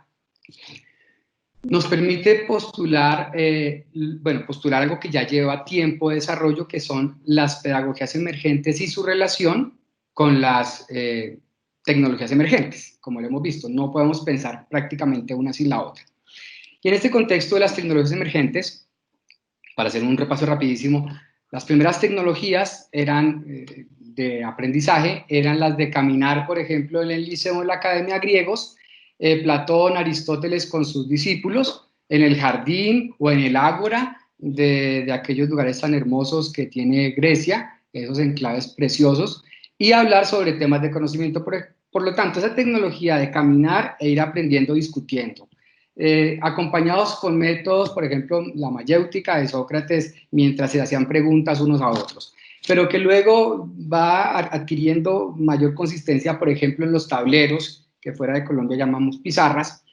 nos permite postular algo que ya lleva tiempo de desarrollo, que son las pedagogías emergentes y su relación con las tecnologías emergentes, como lo hemos visto, no podemos pensar prácticamente una sin la otra. Y en este contexto de las tecnologías emergentes, para hacer un repaso rapidísimo, las primeras tecnologías eran de aprendizaje, eran las de caminar, por ejemplo, en el liceo o en la academia griegos, Platón, Aristóteles con sus discípulos, en el jardín o en el ágora de aquellos lugares tan hermosos que tiene Grecia, esos enclaves preciosos, y hablar sobre temas de conocimiento. Por lo tanto, esa tecnología de caminar e ir aprendiendo, discutiendo, acompañados con métodos, por ejemplo, la mayéutica de Sócrates, mientras se hacían preguntas unos a otros, pero que luego va adquiriendo mayor consistencia, por ejemplo, en los tableros, que fuera de Colombia llamamos pizarras,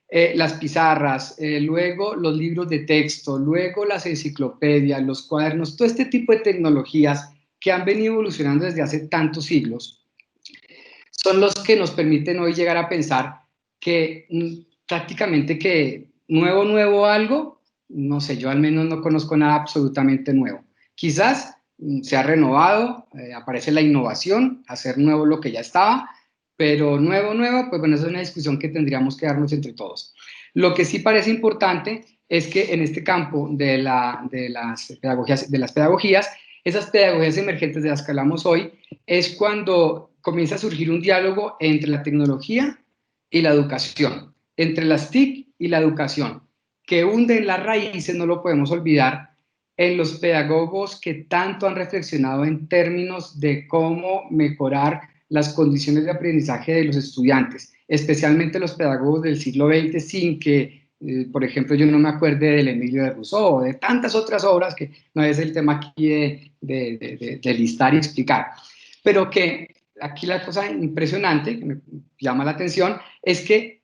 las pizarras, luego los libros de texto, luego las enciclopedias, los cuadernos, todo este tipo de tecnologías que han venido evolucionando desde hace tantos siglos, son los que nos permiten hoy llegar a pensar que prácticamente que nuevo algo, no sé, yo al menos no conozco nada absolutamente nuevo. Quizás se ha renovado, aparece la innovación, hacer nuevo lo que ya estaba, pero nuevo, pues bueno, esa es una discusión que tendríamos que darnos entre todos. Lo que sí parece importante es que en este campo de las pedagogías, esas pedagogías emergentes de las que hablamos hoy, es cuando comienza a surgir un diálogo entre la tecnología y la educación, entre las TIC y la educación, que hunden las raíces, no lo podemos olvidar, en los pedagogos que tanto han reflexionado en términos de cómo mejorar las condiciones de aprendizaje de los estudiantes, especialmente los pedagogos del siglo XX, sin que, por ejemplo, yo no me acuerde del Emilio de Rousseau o de tantas otras obras, que no es el tema aquí de listar y explicar, pero que aquí la cosa impresionante, que me llama la atención, es que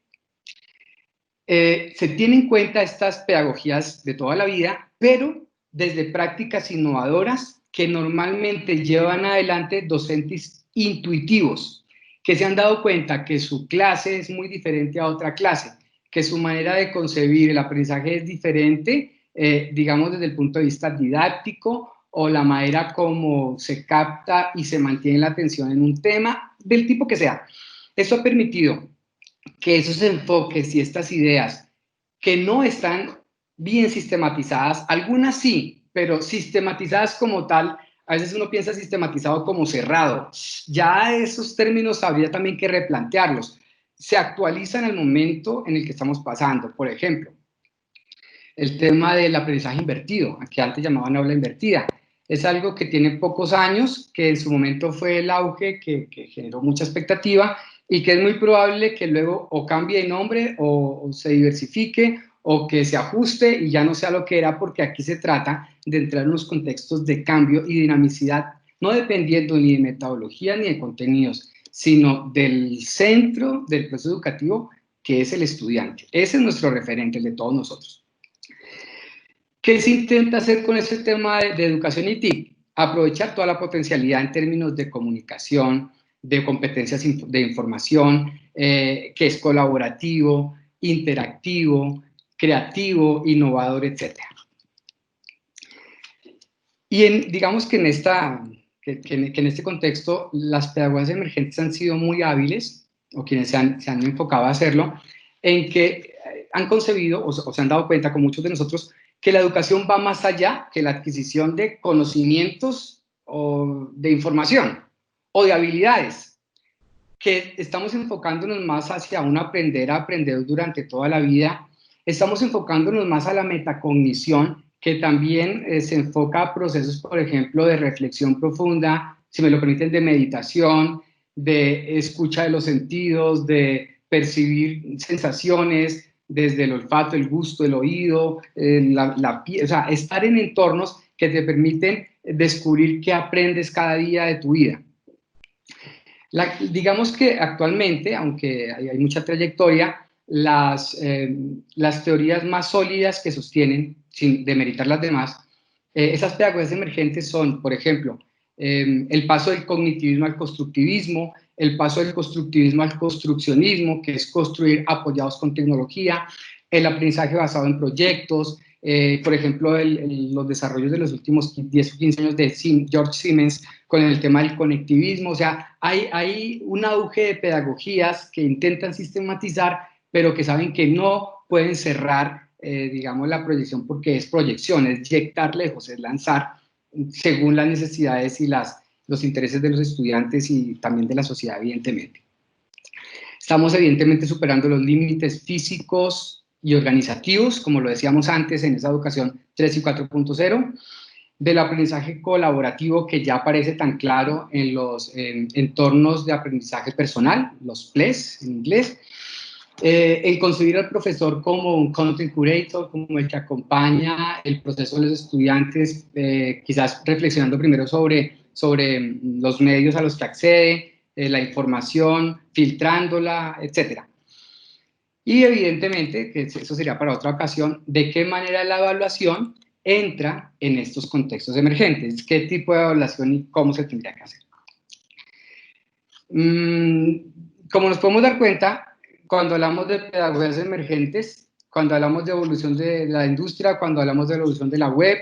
se tienen en cuenta estas pedagogías de toda la vida, pero desde prácticas innovadoras que normalmente llevan adelante docentes intuitivos, que se han dado cuenta que su clase es muy diferente a otra clase, que su manera de concebir el aprendizaje es diferente, digamos desde el punto de vista didáctico, o la manera como se capta y se mantiene la atención en un tema, del tipo que sea. Eso ha permitido que esos enfoques y estas ideas que no están bien sistematizadas, algunas sí, pero sistematizadas como tal, a veces uno piensa sistematizado como cerrado. Ya esos términos habría también que replantearlos. Se actualizan al momento en el que estamos pasando. Por ejemplo, el tema del aprendizaje invertido, que antes llamaban aula invertida. Es algo que tiene pocos años, que en su momento fue el auge, que generó mucha expectativa y que es muy probable que luego o cambie de nombre o se diversifique o que se ajuste y ya no sea lo que era, porque aquí se trata de entrar en unos contextos de cambio y dinamicidad, no dependiendo ni de metodología ni de contenidos, sino del centro del proceso educativo, que es el estudiante. Ese es nuestro referente, el de todos nosotros. ¿Qué se intenta hacer con este tema de educación y TIC? Aprovechar toda la potencialidad en términos de comunicación, de competencias de información, que es colaborativo, interactivo, creativo, innovador, etc. Y digamos que en este contexto las pedagogías emergentes han sido muy hábiles, o quienes se han enfocado a hacerlo, en que han concebido o se han dado cuenta con muchos de nosotros que la educación va más allá que la adquisición de conocimientos o de información o de habilidades, que estamos enfocándonos más hacia un aprender a aprender durante toda la vida, estamos enfocándonos más a la metacognición, que también se enfoca a procesos, por ejemplo, de reflexión profunda, si me lo permiten, de meditación, de escucha de los sentidos, de percibir sensaciones desde el olfato, el gusto, el oído, o sea, estar en entornos que te permiten descubrir qué aprendes cada día de tu vida. Digamos que actualmente, aunque hay mucha trayectoria, las teorías más sólidas que sostienen, sin demeritar las demás, esas pedagogías emergentes son, por ejemplo, el paso del cognitivismo al constructivismo, el paso del constructivismo al construccionismo, que es construir apoyados con tecnología, el aprendizaje basado en proyectos, por ejemplo, los desarrollos de los últimos 10 o 15 años de George Siemens con el tema del conectivismo. O sea, hay un auge de pedagogías que intentan sistematizar, pero que saben que no pueden cerrar, digamos, la proyección, porque es proyección, es inyectar lejos, es lanzar según las necesidades y los intereses de los estudiantes y también de la sociedad, evidentemente. Estamos evidentemente superando los límites físicos y organizativos, como lo decíamos antes en esa educación 3 y 4.0, del aprendizaje colaborativo que ya aparece tan claro en los entornos de aprendizaje personal, los PLES en inglés, el concebir al profesor como un content curator, como el que acompaña el proceso de los estudiantes, quizás reflexionando primero sobre los medios a los que accede, la información, filtrándola, etc. Y evidentemente, que eso sería para otra ocasión, de qué manera la evaluación entra en estos contextos emergentes, qué tipo de evaluación y cómo se tendría que hacer. Como nos podemos dar cuenta, cuando hablamos de pedagogías emergentes, cuando hablamos de evolución de la industria, cuando hablamos de evolución de la web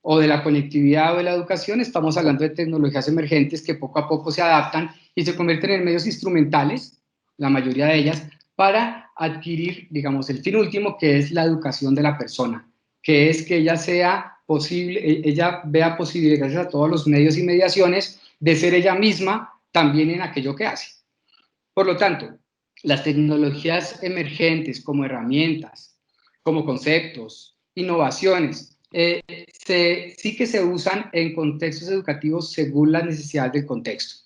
o de la conectividad o de la educación, estamos hablando de tecnologías emergentes que poco a poco se adaptan y se convierten en medios instrumentales, la mayoría de ellas, para adquirir, digamos, el fin último, que es la educación de la persona, que es que ella sea posible, ella vea posible, gracias a todos los medios y mediaciones, de ser ella misma también en aquello que hace. Por lo tanto, las tecnologías emergentes como herramientas, como conceptos, innovaciones, sí que se usan en contextos educativos según las necesidades del contexto.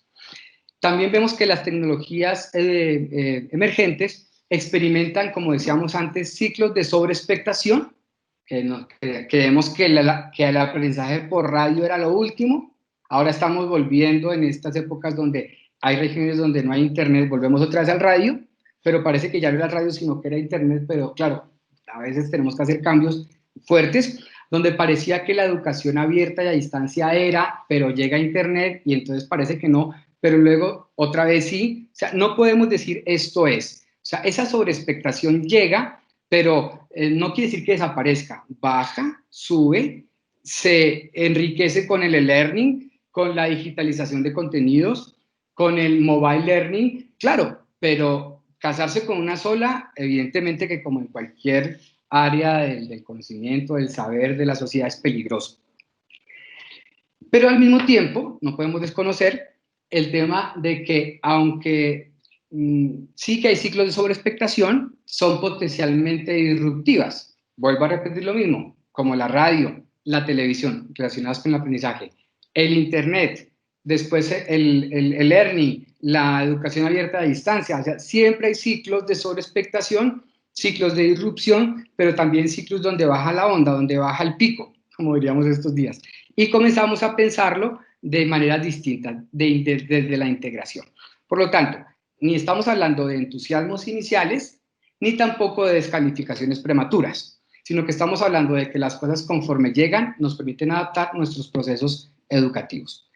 También vemos que las tecnologías emergentes experimentan, como decíamos antes, ciclos de sobreexpectación, creemos que el aprendizaje por radio era lo último. Ahora estamos volviendo en estas épocas donde hay regiones donde no hay internet, volvemos otra vez al radio, pero parece que ya no era radio, sino que era internet, pero claro, a veces tenemos que hacer cambios fuertes, donde parecía que la educación abierta y a distancia era, pero llega internet y entonces parece que no, pero luego otra vez sí. O sea, no podemos decir esto es. O sea, esa sobreexpectación llega, pero no quiere decir que desaparezca, baja, sube, se enriquece con el e-learning, con la digitalización de contenidos, con el mobile learning, claro, pero casarse con una sola, evidentemente que como en cualquier área del conocimiento, del saber, de la sociedad, es peligroso. Pero al mismo tiempo, no podemos desconocer el tema de que aunque sí que hay ciclos de sobreexpectación, son potencialmente disruptivas. Vuelvo a repetir lo mismo, como la radio, la televisión, relacionadas con el aprendizaje, el internet, después el learning, la educación abierta a distancia. O sea, siempre hay ciclos de sobreexpectación, ciclos de disrupción, pero también ciclos donde baja la onda, donde baja el pico, como diríamos estos días. Y comenzamos a pensarlo de maneras distintas, desde la integración. Por lo tanto, ni estamos hablando de entusiasmos iniciales, ni tampoco de descalificaciones prematuras, sino que estamos hablando de que las cosas conforme llegan nos permiten adaptar nuestros procesos educativos.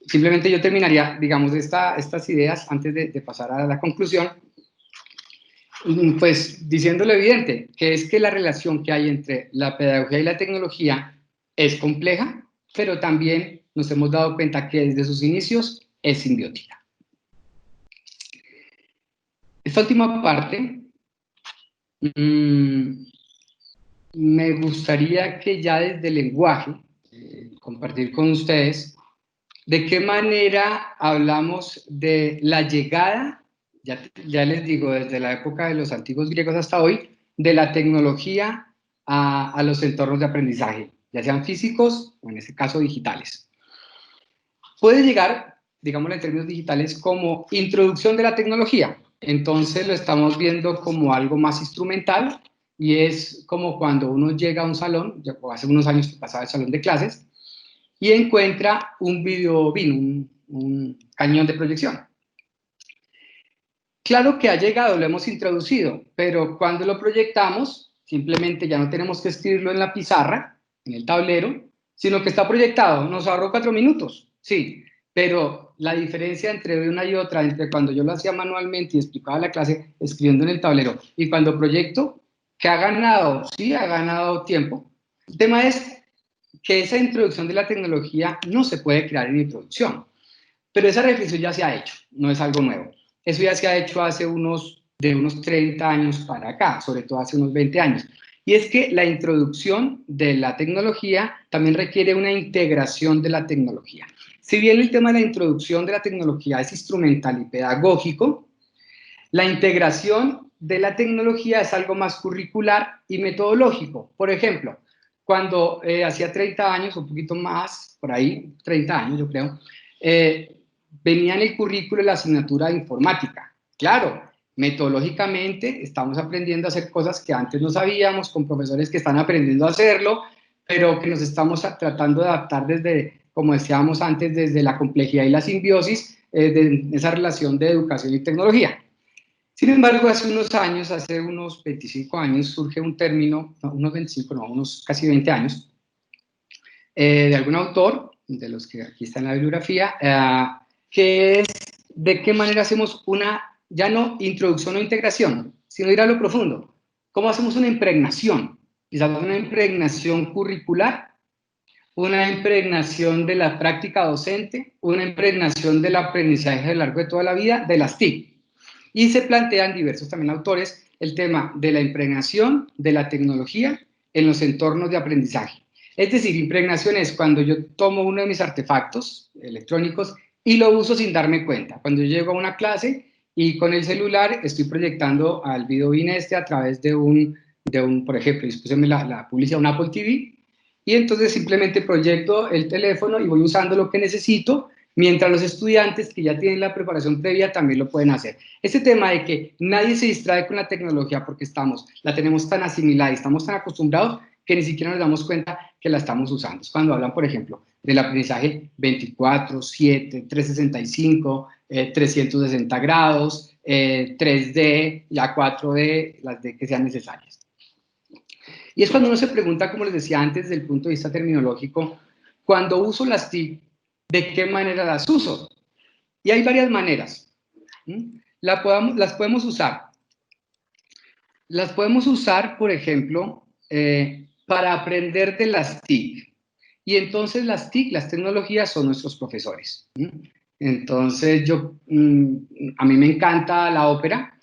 Simplemente yo terminaría, digamos, estas ideas antes de pasar a la conclusión, pues diciendo lo evidente, que es que la relación que hay entre la pedagogía y la tecnología es compleja, pero también nos hemos dado cuenta que desde sus inicios es simbiótica. Esta última parte, me gustaría que ya desde el lenguaje, compartir con ustedes, de qué manera hablamos de la llegada, ya les digo, desde la época de los antiguos griegos hasta hoy, de la tecnología a los entornos de aprendizaje, ya sean físicos o en este caso digitales. Puede llegar, digámoslo en términos digitales, como introducción de la tecnología. Entonces lo estamos viendo como algo más instrumental y es como cuando uno llega a un salón, hace unos años que pasaba el salón de clases, y encuentra un video bin, un cañón de proyección. Claro que ha llegado, lo hemos introducido, pero cuando lo proyectamos, simplemente ya no tenemos que escribirlo en la pizarra, en el tablero, sino que está proyectado. Nos ahorró 4 minutos, sí, pero la diferencia entre una y otra, entre cuando yo lo hacía manualmente y explicaba la clase escribiendo en el tablero, y cuando proyecto, ¿Que ha ganado? Sí, ha ganado tiempo. El tema es que esa introducción de la tecnología no se puede crear en introducción, pero esa reflexión ya se ha hecho, no es algo nuevo. Eso ya se ha hecho hace unos 30 años para acá, sobre todo hace unos 20 años. Y es que la introducción de la tecnología también requiere una integración de la tecnología. Si bien el tema de la introducción de la tecnología es instrumental y pedagógico, la integración de la tecnología es algo más curricular y metodológico. Por ejemplo, cuando hacía 30 años, un poquito más, por ahí, 30 años yo creo, venía en el currículo la asignatura de informática. Claro, metodológicamente estamos aprendiendo a hacer cosas que antes no sabíamos, con profesores que están aprendiendo a hacerlo, pero que nos estamos tratando de adaptar desde, como decíamos antes, desde la complejidad y la simbiosis de esa relación de educación y tecnología. Sin embargo, hace unos años, hace unos 25 años, surge un término, no, unos 25, no, unos casi 20 años, de algún autor, de los que aquí está en la bibliografía, que es de qué manera hacemos una, ya no introducción o integración, sino ir a lo profundo. ¿Cómo hacemos una impregnación? Quizás una impregnación curricular, una impregnación de la práctica docente, una impregnación del aprendizaje a lo largo de toda la vida, de las TIC. Y se plantean diversos también autores el tema de la impregnación de la tecnología en los entornos de aprendizaje. Es decir, impregnación es cuando yo tomo uno de mis artefactos electrónicos y lo uso sin darme cuenta. Cuando yo llego a una clase y con el celular estoy proyectando al videobeam a través de un, por ejemplo, puse la publicidad, un Apple TV, y entonces simplemente proyecto el teléfono y voy usando lo que necesito, mientras los estudiantes que ya tienen la preparación previa también lo pueden hacer. Este tema de que nadie se distrae con la tecnología porque la tenemos tan asimilada y estamos tan acostumbrados que ni siquiera nos damos cuenta que la estamos usando. Es cuando hablan, por ejemplo, del aprendizaje 24/7, 365, 360 grados, 3D, ya 4D, las D que sean necesarias. Y es cuando uno se pregunta, como les decía antes, desde el punto de vista terminológico, cuando uso las TIC, ¿de qué manera las uso? Y hay varias maneras. Las podemos usar. Las podemos usar, por ejemplo, para aprender de las TIC. Y entonces las TIC, las tecnologías, son nuestros profesores. Entonces a mí me encanta la ópera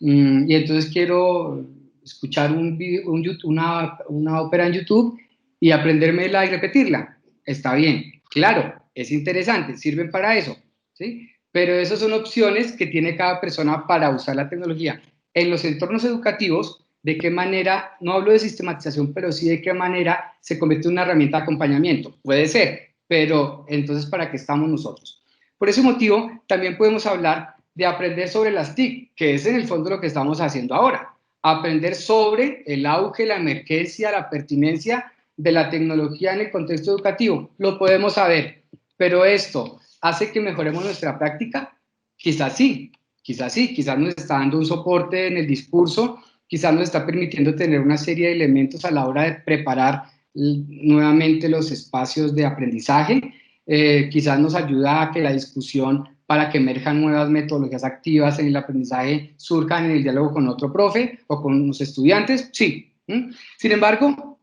y entonces quiero escuchar una ópera en YouTube y aprendérmela y repetirla. Está bien, claro, es interesante, sirven para eso, ¿sí? Pero esas son opciones que tiene cada persona para usar la tecnología. En los entornos educativos, de qué manera, no hablo de sistematización, pero sí de qué manera se convierte en una herramienta de acompañamiento. Puede ser, pero entonces, ¿para qué estamos nosotros? Por ese motivo, también podemos hablar de aprender sobre las TIC, que es en el fondo lo que estamos haciendo ahora. Aprender sobre el auge, la emergencia, la pertinencia de la tecnología en el contexto educativo. Lo podemos saber, pero esto hace que mejoremos nuestra práctica. Quizás sí, quizás nos está dando un soporte en el discurso, quizás nos está permitiendo tener una serie de elementos a la hora de preparar nuevamente los espacios de aprendizaje, quizás nos ayuda a que la discusión para que emerjan nuevas metodologías activas en el aprendizaje surjan en el diálogo con otro profe o con los estudiantes, sí. Sin embargo,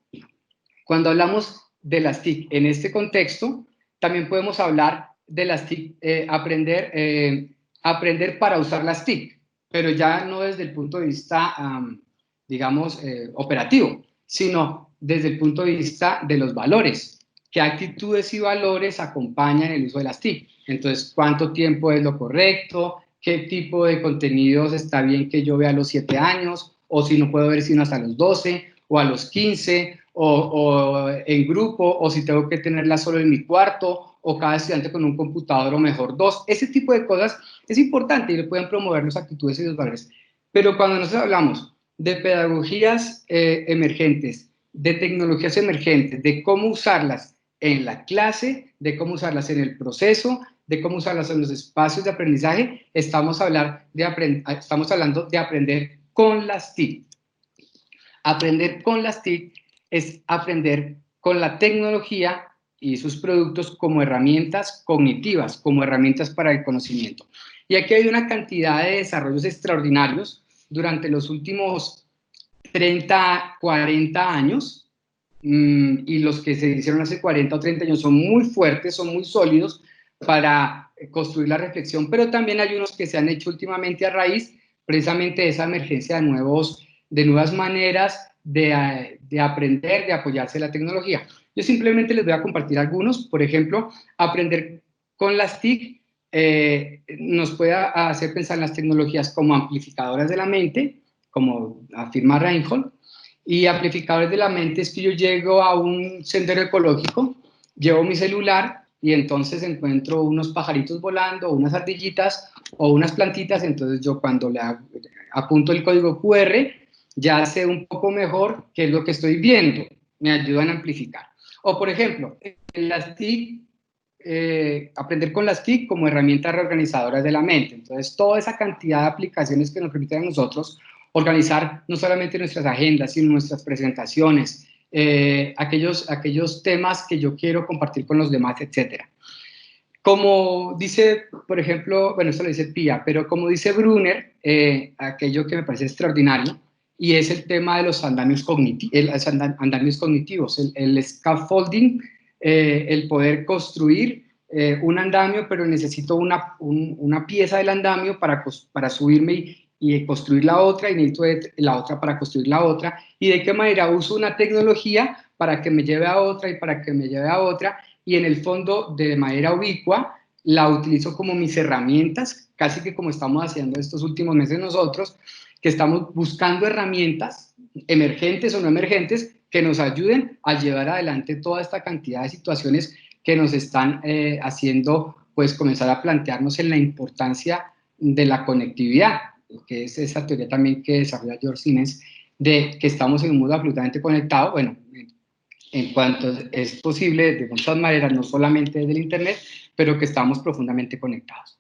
cuando hablamos de las TIC en este contexto, también podemos hablar de las TIC, aprender para usar las TIC, pero ya no desde el punto de vista, digamos, operativo, sino desde el punto de vista de los valores. ¿Qué actitudes y valores acompañan el uso de las TIC? Entonces, ¿cuánto tiempo es lo correcto? ¿Qué tipo de contenidos está bien que yo vea a los 7 años? O si no puedo ver sino hasta los 12 o a los 15, o en grupo, o si tengo que tenerla solo en mi cuarto, o cada estudiante con un computador o mejor 2. Ese tipo de cosas es importante y le pueden promover las actitudes y los valores. Pero cuando nosotros hablamos de pedagogías emergentes, de tecnologías emergentes, de cómo usarlas en la clase, de cómo usarlas en el proceso, de cómo usarlas en los espacios de aprendizaje, estamos hablando de aprender con las TIC. Aprender con las TIC es aprender con la tecnología y sus productos como herramientas cognitivas, como herramientas para el conocimiento. Y aquí hay una cantidad de desarrollos extraordinarios durante los últimos 30, 40 años, y los que se hicieron hace 40 o 30 años son muy fuertes, son muy sólidos para construir la reflexión, pero también hay unos que se han hecho últimamente a raíz precisamente de esa emergencia de nuevas maneras de aprender, de apoyarse en la tecnología. Yo simplemente les voy a compartir algunos. Por ejemplo, aprender con las TIC nos puede hacer pensar en las tecnologías como amplificadoras de la mente, como afirma Reinhold, y amplificadores de la mente es que yo llego a un sendero ecológico, llevo mi celular y entonces encuentro unos pajaritos volando, unas ardillitas o unas plantitas, entonces yo cuando le apunto el código QR ya sé un poco mejor qué es lo que estoy viendo, me ayudan a amplificar. O por ejemplo, en las TIC, aprender con las TIC como herramientas reorganizadoras de la mente. Entonces, toda esa cantidad de aplicaciones que nos permiten a nosotros organizar no solamente nuestras agendas, sino nuestras presentaciones, aquellos temas que yo quiero compartir con los demás, etcétera. Como dice, por ejemplo, bueno, esto lo dice Pia, pero como dice Brunner, aquello que me parece extraordinario, y es el tema de los andamios cognitivos, el scaffolding, el poder construir un andamio, pero necesito una pieza del andamio para subirme y construir la otra, y necesito la otra para construir la otra, y de qué manera uso una tecnología para que me lleve a otra y para que me lleve a otra, y en el fondo, de manera ubicua, la utilizo como mis herramientas, casi que como estamos haciendo estos últimos meses nosotros, que estamos buscando herramientas, emergentes o no emergentes, que nos ayuden a llevar adelante toda esta cantidad de situaciones que nos están haciendo, pues, comenzar a plantearnos en la importancia de la conectividad, que es esa teoría también que desarrolla George Siemens, de que estamos en un mundo absolutamente conectado, bueno, en cuanto es posible, de muchas maneras, no solamente desde el Internet, pero que estamos profundamente conectados.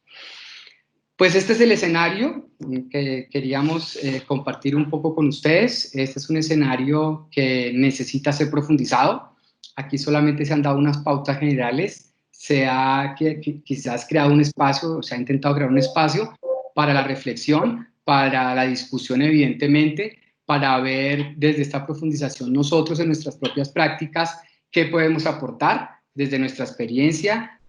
Pues este es el escenario que queríamos compartir un poco con ustedes. Este es un escenario que necesita ser profundizado. Aquí solamente se han dado unas pautas generales. Se ha quizás creado un espacio, se ha intentado crear un espacio para la reflexión, para la discusión, evidentemente, para ver desde esta profundización nosotros en nuestras propias prácticas qué podemos aportar desde nuestra experiencia.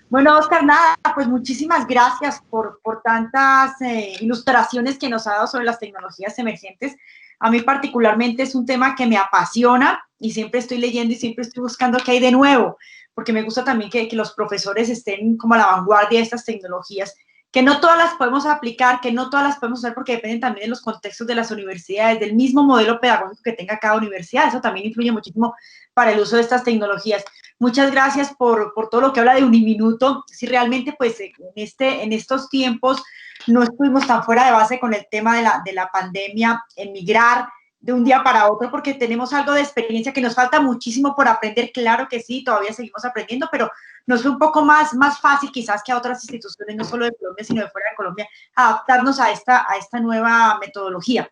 Bueno, Oscar, nada, pues muchísimas gracias por tantas ilustraciones que nos ha dado sobre las tecnologías emergentes. A mí particularmente es un tema que me apasiona y siempre estoy leyendo y siempre estoy buscando qué hay de nuevo, porque me gusta también que los profesores estén como a la vanguardia de estas tecnologías, que no todas las podemos aplicar, que no todas las podemos usar porque dependen también de los contextos de las universidades, del mismo modelo pedagógico que tenga cada universidad. Eso también influye muchísimo para el uso de estas tecnologías. Muchas gracias por todo lo que habla de Uniminuto. Si realmente, pues, en estos tiempos no estuvimos tan fuera de base con el tema de la pandemia, en migrar de un día para otro, porque tenemos algo de experiencia que nos falta muchísimo por aprender. Claro que sí, todavía seguimos aprendiendo, pero nos fue un poco más fácil quizás que a otras instituciones, no solo de Colombia, sino de fuera de Colombia, adaptarnos a esta nueva metodología.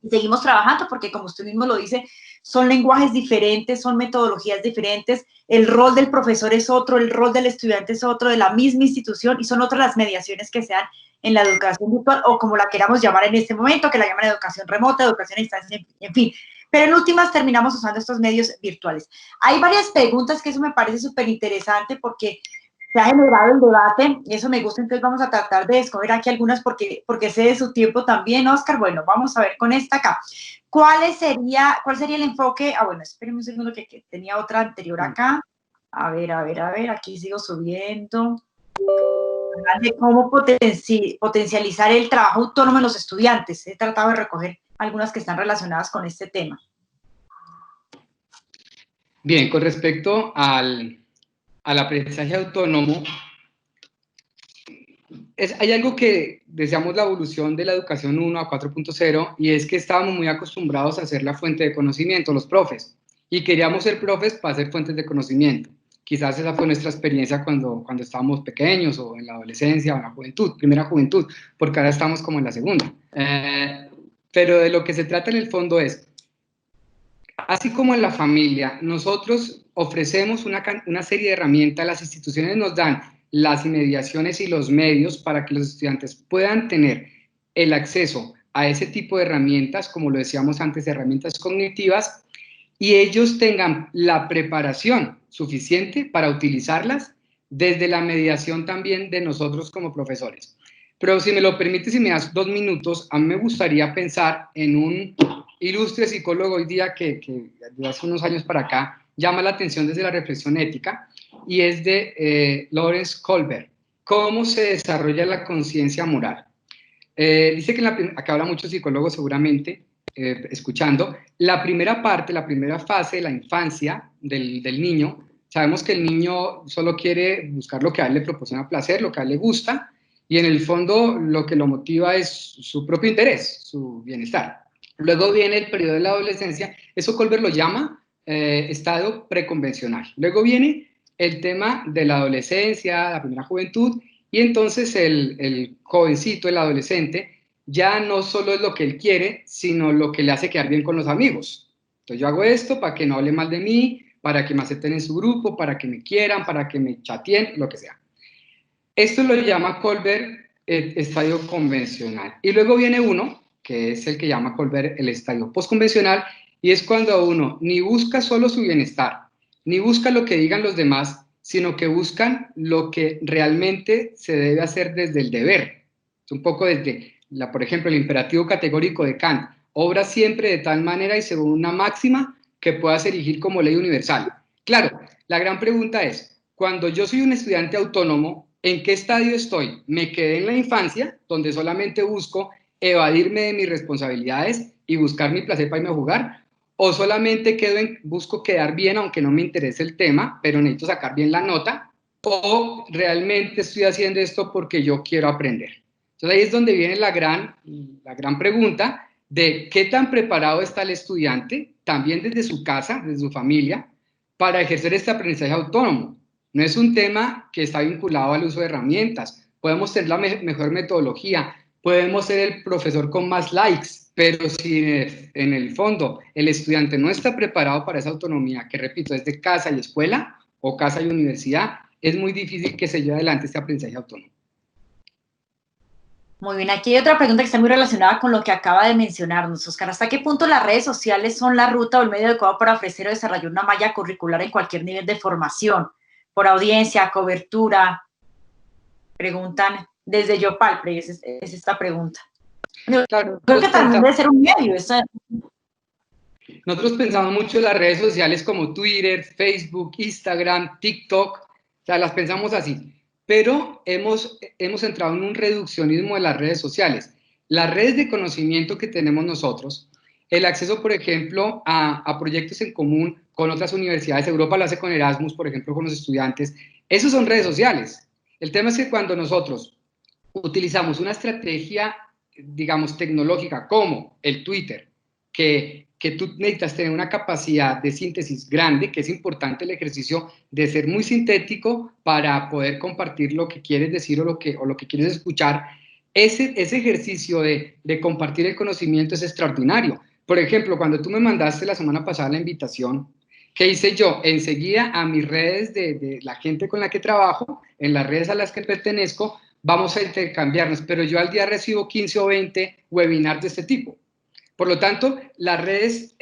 Y seguimos trabajando porque, como usted mismo lo dice, son lenguajes diferentes, son metodologías diferentes, el rol del profesor es otro, el rol del estudiante es otro, de la misma institución, y son otras las mediaciones que se dan en la educación virtual, o como la queramos llamar en este momento, que la llaman educación remota, educación a distancia, en fin. Pero en últimas terminamos usando estos medios virtuales. Hay varias preguntas que eso me parece súper interesante porque se ha generado el debate y eso me gusta, entonces vamos a tratar de escoger aquí algunas porque sé de su tiempo también, Oscar. Bueno, vamos a ver con esta acá. ¿Cuál sería el enfoque? Ah, bueno, espérenme un segundo que tenía otra anterior acá. A ver, aquí sigo subiendo. De cómo potencializar el trabajo autónomo en los estudiantes. He tratado de recoger algunas que están relacionadas con este tema. Bien, con respecto al aprendizaje autónomo, hay algo que deseamos la evolución de la educación 1 a 4.0, y es que estábamos muy acostumbrados a ser la fuente de conocimiento, los profes, y queríamos ser profes para ser fuentes de conocimiento. Quizás esa fue nuestra experiencia cuando estábamos pequeños, o en la adolescencia, o en la juventud, primera juventud, porque ahora estamos como en la segunda. Pero de lo que se trata en el fondo es, así como en la familia, nosotros ofrecemos una serie de herramientas, las instituciones nos dan las inmediaciones y los medios para que los estudiantes puedan tener el acceso a ese tipo de herramientas, como lo decíamos antes, herramientas cognitivas, y ellos tengan la preparación suficiente para utilizarlas desde la mediación también de nosotros como profesores. Pero si me lo permites, si me das 2 minutos, a mí me gustaría pensar en un ilustre psicólogo hoy día que de hace unos años para acá llama la atención desde la reflexión ética, y es de Lawrence Kohlberg. ¿Cómo se desarrolla la conciencia moral? Dice que acá habla muchos psicólogos seguramente, escuchando, la primera parte, la primera fase de la infancia del niño, sabemos que el niño solo quiere buscar lo que a él le proporciona placer, lo que a él le gusta, y en el fondo lo que lo motiva es su propio interés, su bienestar. Luego viene el periodo de la adolescencia, eso Kohlberg lo llama estado preconvencional. Luego viene el tema de la adolescencia, la primera juventud, y entonces el jovencito, el adolescente, ya no solo es lo que él quiere, sino lo que le hace quedar bien con los amigos. Entonces yo hago esto para que no hable mal de mí, para que me acepten en su grupo, para que me quieran, para que me chateen, lo que sea. Esto lo llama Kohlberg estadio convencional. Y luego viene uno, que es el que llama Kohlberg el estadio postconvencional, y es cuando uno ni busca solo su bienestar, ni busca lo que digan los demás, sino que buscan lo que realmente se debe hacer desde el deber. Es un poco desde, por ejemplo, el imperativo categórico de Kant, obra siempre de tal manera y según una máxima que puedas erigir como ley universal. Claro, la gran pregunta es, cuando yo soy un estudiante autónomo, ¿en qué estadio estoy? ¿Me quedé en la infancia, donde solamente busco evadirme de mis responsabilidades y buscar mi placer para irme a jugar? ¿O solamente busco quedar bien, aunque no me interese el tema, pero necesito sacar bien la nota? ¿O realmente estoy haciendo esto porque yo quiero aprender? Entonces ahí es donde viene la gran pregunta de qué tan preparado está el estudiante, también desde su casa, desde su familia, para ejercer este aprendizaje autónomo. No es un tema que está vinculado al uso de herramientas. Podemos tener la mejor metodología, podemos ser el profesor con más likes, pero si en el fondo el estudiante no está preparado para esa autonomía, que repito, es de casa y escuela o casa y universidad, es muy difícil que se lleve adelante este aprendizaje autónomo. Muy bien, aquí hay otra pregunta que está muy relacionada con lo que acaba de mencionarnos, Oscar. ¿Hasta qué punto las redes sociales son la ruta o el medio adecuado para ofrecer o desarrollar una malla curricular en cualquier nivel de formación? Por audiencia, cobertura, preguntan desde Yopal, es esta pregunta. Claro, creo que también debe ser un medio. Nosotros pensamos mucho en las redes sociales como Twitter, Facebook, Instagram, TikTok, o sea, las pensamos así, pero hemos entrado en un reduccionismo de las redes sociales. Las redes de conocimiento que tenemos nosotros, el acceso, por ejemplo, a proyectos en común con otras universidades, Europa lo hace con Erasmus, por ejemplo, con los estudiantes, esos son redes sociales. El tema es que cuando nosotros utilizamos una estrategia, digamos, tecnológica como el Twitter, que tú necesitas tener una capacidad de síntesis grande, que es importante el ejercicio de ser muy sintético para poder compartir lo que quieres decir o lo que quieres escuchar. Ese ejercicio de compartir el conocimiento es extraordinario. Por ejemplo, cuando tú me mandaste la semana pasada la invitación, ¿qué hice yo? Enseguida a mis redes de la gente con la que trabajo, en las redes a las que pertenezco, vamos a intercambiarnos, pero yo al día recibo 15 o 20 webinars de este tipo. Por lo tanto, las redes,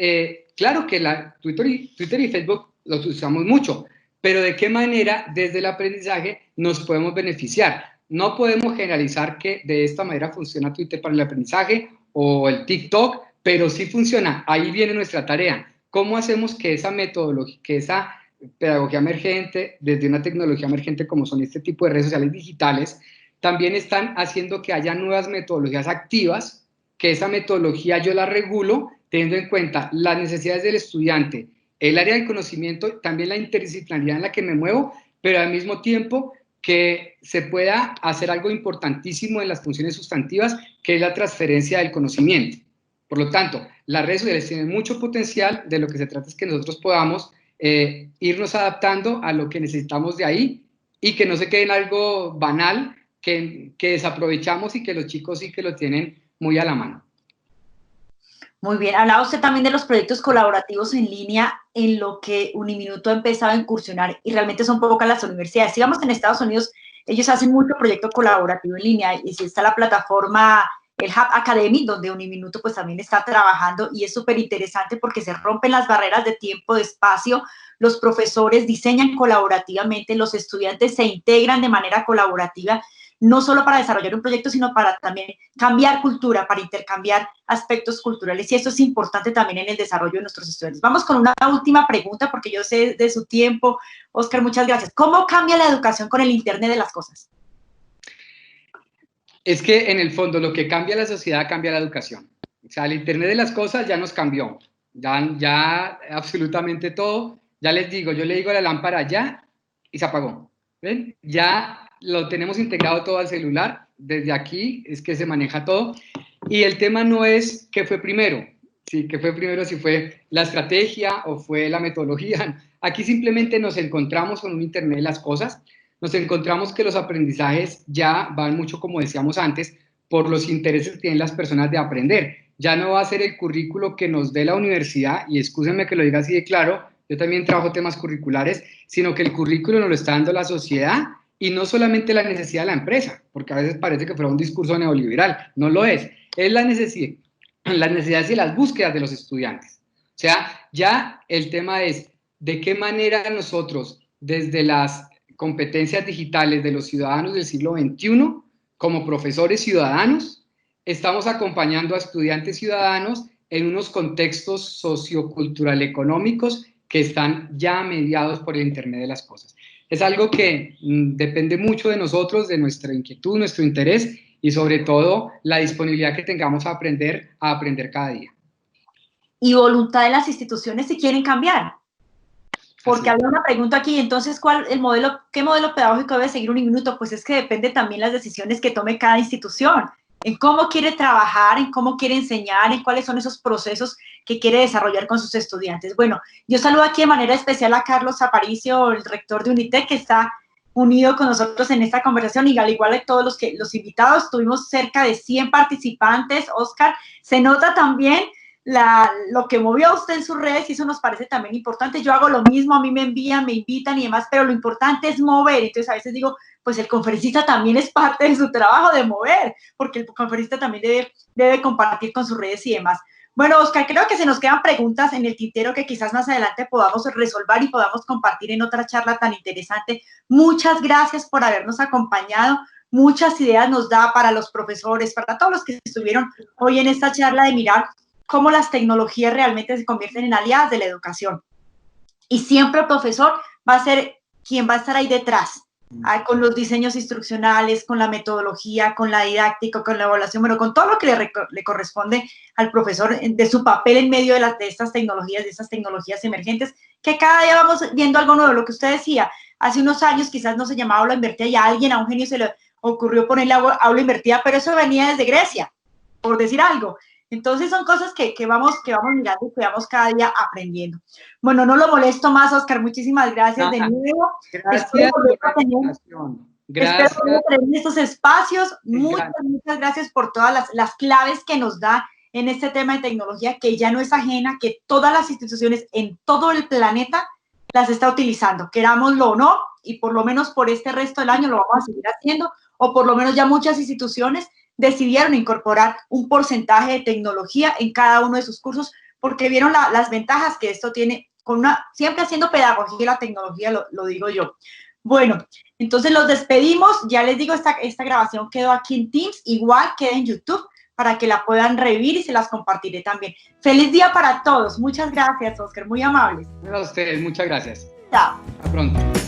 claro que Twitter y Facebook los usamos mucho, pero ¿de qué manera desde el aprendizaje nos podemos beneficiar? No podemos generalizar que de esta manera funciona Twitter para el aprendizaje o el TikTok, pero sí funciona. Ahí viene nuestra tarea. ¿Cómo hacemos que esa metodología, que esa pedagogía emergente, desde una tecnología emergente como son este tipo de redes sociales digitales, también están haciendo que haya nuevas metodologías activas, que esa metodología yo la regulo teniendo en cuenta las necesidades del estudiante, el área del conocimiento, también la interdisciplinaridad en la que me muevo, pero al mismo tiempo que se pueda hacer algo importantísimo en las funciones sustantivas, que es la transferencia del conocimiento. Por lo tanto, las redes sociales tienen mucho potencial, de lo que se trata es que nosotros podamos irnos adaptando a lo que necesitamos de ahí y que no se quede en algo banal que desaprovechamos y que los chicos sí que lo tienen muy a la mano. Muy bien, hablaba usted también de los proyectos colaborativos en línea en lo que Uniminuto ha empezado a incursionar y realmente son pocas las universidades. Digamos que en Estados Unidos ellos hacen mucho proyecto colaborativo en línea y si está la plataforma el Hub Academy, donde Uniminuto pues también está trabajando, y es súper interesante porque se rompen las barreras de tiempo, de espacio, los profesores diseñan colaborativamente, los estudiantes se integran de manera colaborativa, no solo para desarrollar un proyecto, sino para también cambiar cultura, para intercambiar aspectos culturales, y esto es importante también en el desarrollo de nuestros estudiantes. Vamos con una última pregunta, porque yo sé de su tiempo. Óscar, muchas gracias. ¿Cómo cambia la educación con el Internet de las cosas? Es que en el fondo lo que cambia la sociedad cambia la educación. O sea, el Internet de las cosas ya nos cambió, ya absolutamente todo. Ya les digo, yo le digo a la lámpara ya y se apagó. ¿Ven? Ya lo tenemos integrado todo al celular, desde aquí es que se maneja todo, y el tema no es qué fue primero, si fue la estrategia o fue la metodología. Aquí simplemente nos encontramos con un Internet de las cosas, nos encontramos que los aprendizajes ya van mucho, como decíamos antes, por los intereses que tienen las personas de aprender. Ya no va a ser el currículo que nos dé la universidad, y excúsenme que lo diga así de claro, yo también trabajo temas curriculares, sino que el currículo nos lo está dando la sociedad, y no solamente la necesidad de la empresa, porque a veces parece que fuera un discurso neoliberal, no lo es las necesidades y las búsquedas de los estudiantes. O sea, ya el tema es de qué manera nosotros, desde las competencias digitales de los ciudadanos del siglo XXI, como profesores ciudadanos, estamos acompañando a estudiantes ciudadanos en unos contextos sociocultural económicos que están ya mediados por el Internet de las cosas. Es algo que depende mucho de nosotros, de nuestra inquietud, nuestro interés, y sobre todo la disponibilidad que tengamos a aprender cada día. Y voluntad de las instituciones si quieren cambiar. Porque había una pregunta aquí, entonces, ¿qué modelo pedagógico debe seguir Uniminuto? Pues es que depende también las decisiones que tome cada institución, en cómo quiere trabajar, en cómo quiere enseñar, en cuáles son esos procesos que quiere desarrollar con sus estudiantes. Bueno, yo saludo aquí de manera especial a Carlos Aparicio, el rector de UNITEC, que está unido con nosotros en esta conversación, y al igual que todos los invitados, tuvimos cerca de 100 participantes. Óscar, se nota también lo que movió a usted en sus redes, y eso nos parece también importante. Yo hago lo mismo, a mí me envían, me invitan y demás, pero lo importante es mover. Entonces a veces digo, pues el conferencista también es parte de su trabajo de mover, porque el conferencista también debe compartir con sus redes y demás. Bueno, Óscar, creo que se nos quedan preguntas en el tintero que quizás más adelante podamos resolver y podamos compartir en otra charla tan interesante. Muchas gracias por habernos acompañado. Muchas ideas nos da para los profesores, para todos los que estuvieron hoy en esta charla, de mirar cómo las tecnologías realmente se convierten en aliadas de la educación. Y siempre el profesor va a ser quien va a estar ahí detrás, con los diseños instruccionales, con la metodología, con la didáctica, con la evaluación, bueno, con todo lo que le corresponde al profesor de su papel en medio de estas tecnologías emergentes, que cada día vamos viendo algo nuevo. Lo que usted decía, hace unos años quizás no se llamaba aula invertida, y a un genio se le ocurrió ponerle aula invertida, pero eso venía desde Grecia, por decir algo. Entonces son cosas que vamos mirando y que vamos cada día aprendiendo. Bueno, no lo molesto más, Óscar, muchísimas gracias de nuevo. Gracias por la invitación. Gracias. Espero tener estos espacios. Muchas gracias por todas las claves que nos da en este tema de tecnología, que ya no es ajena, que todas las instituciones en todo el planeta las está utilizando, querámoslo o no, y por lo menos por este resto del año lo vamos a seguir haciendo, o por lo menos ya muchas instituciones decidieron incorporar un porcentaje de tecnología en cada uno de sus cursos, porque vieron las ventajas que esto tiene, siempre haciendo pedagogía y la tecnología, lo digo yo. Bueno, entonces los despedimos. Ya les digo, esta grabación quedó aquí en Teams, igual queda en YouTube, para que la puedan revivir, y se las compartiré también. Feliz día para todos. Muchas gracias, Óscar, muy amables. A ustedes, muchas gracias. Chao. Hasta pronto.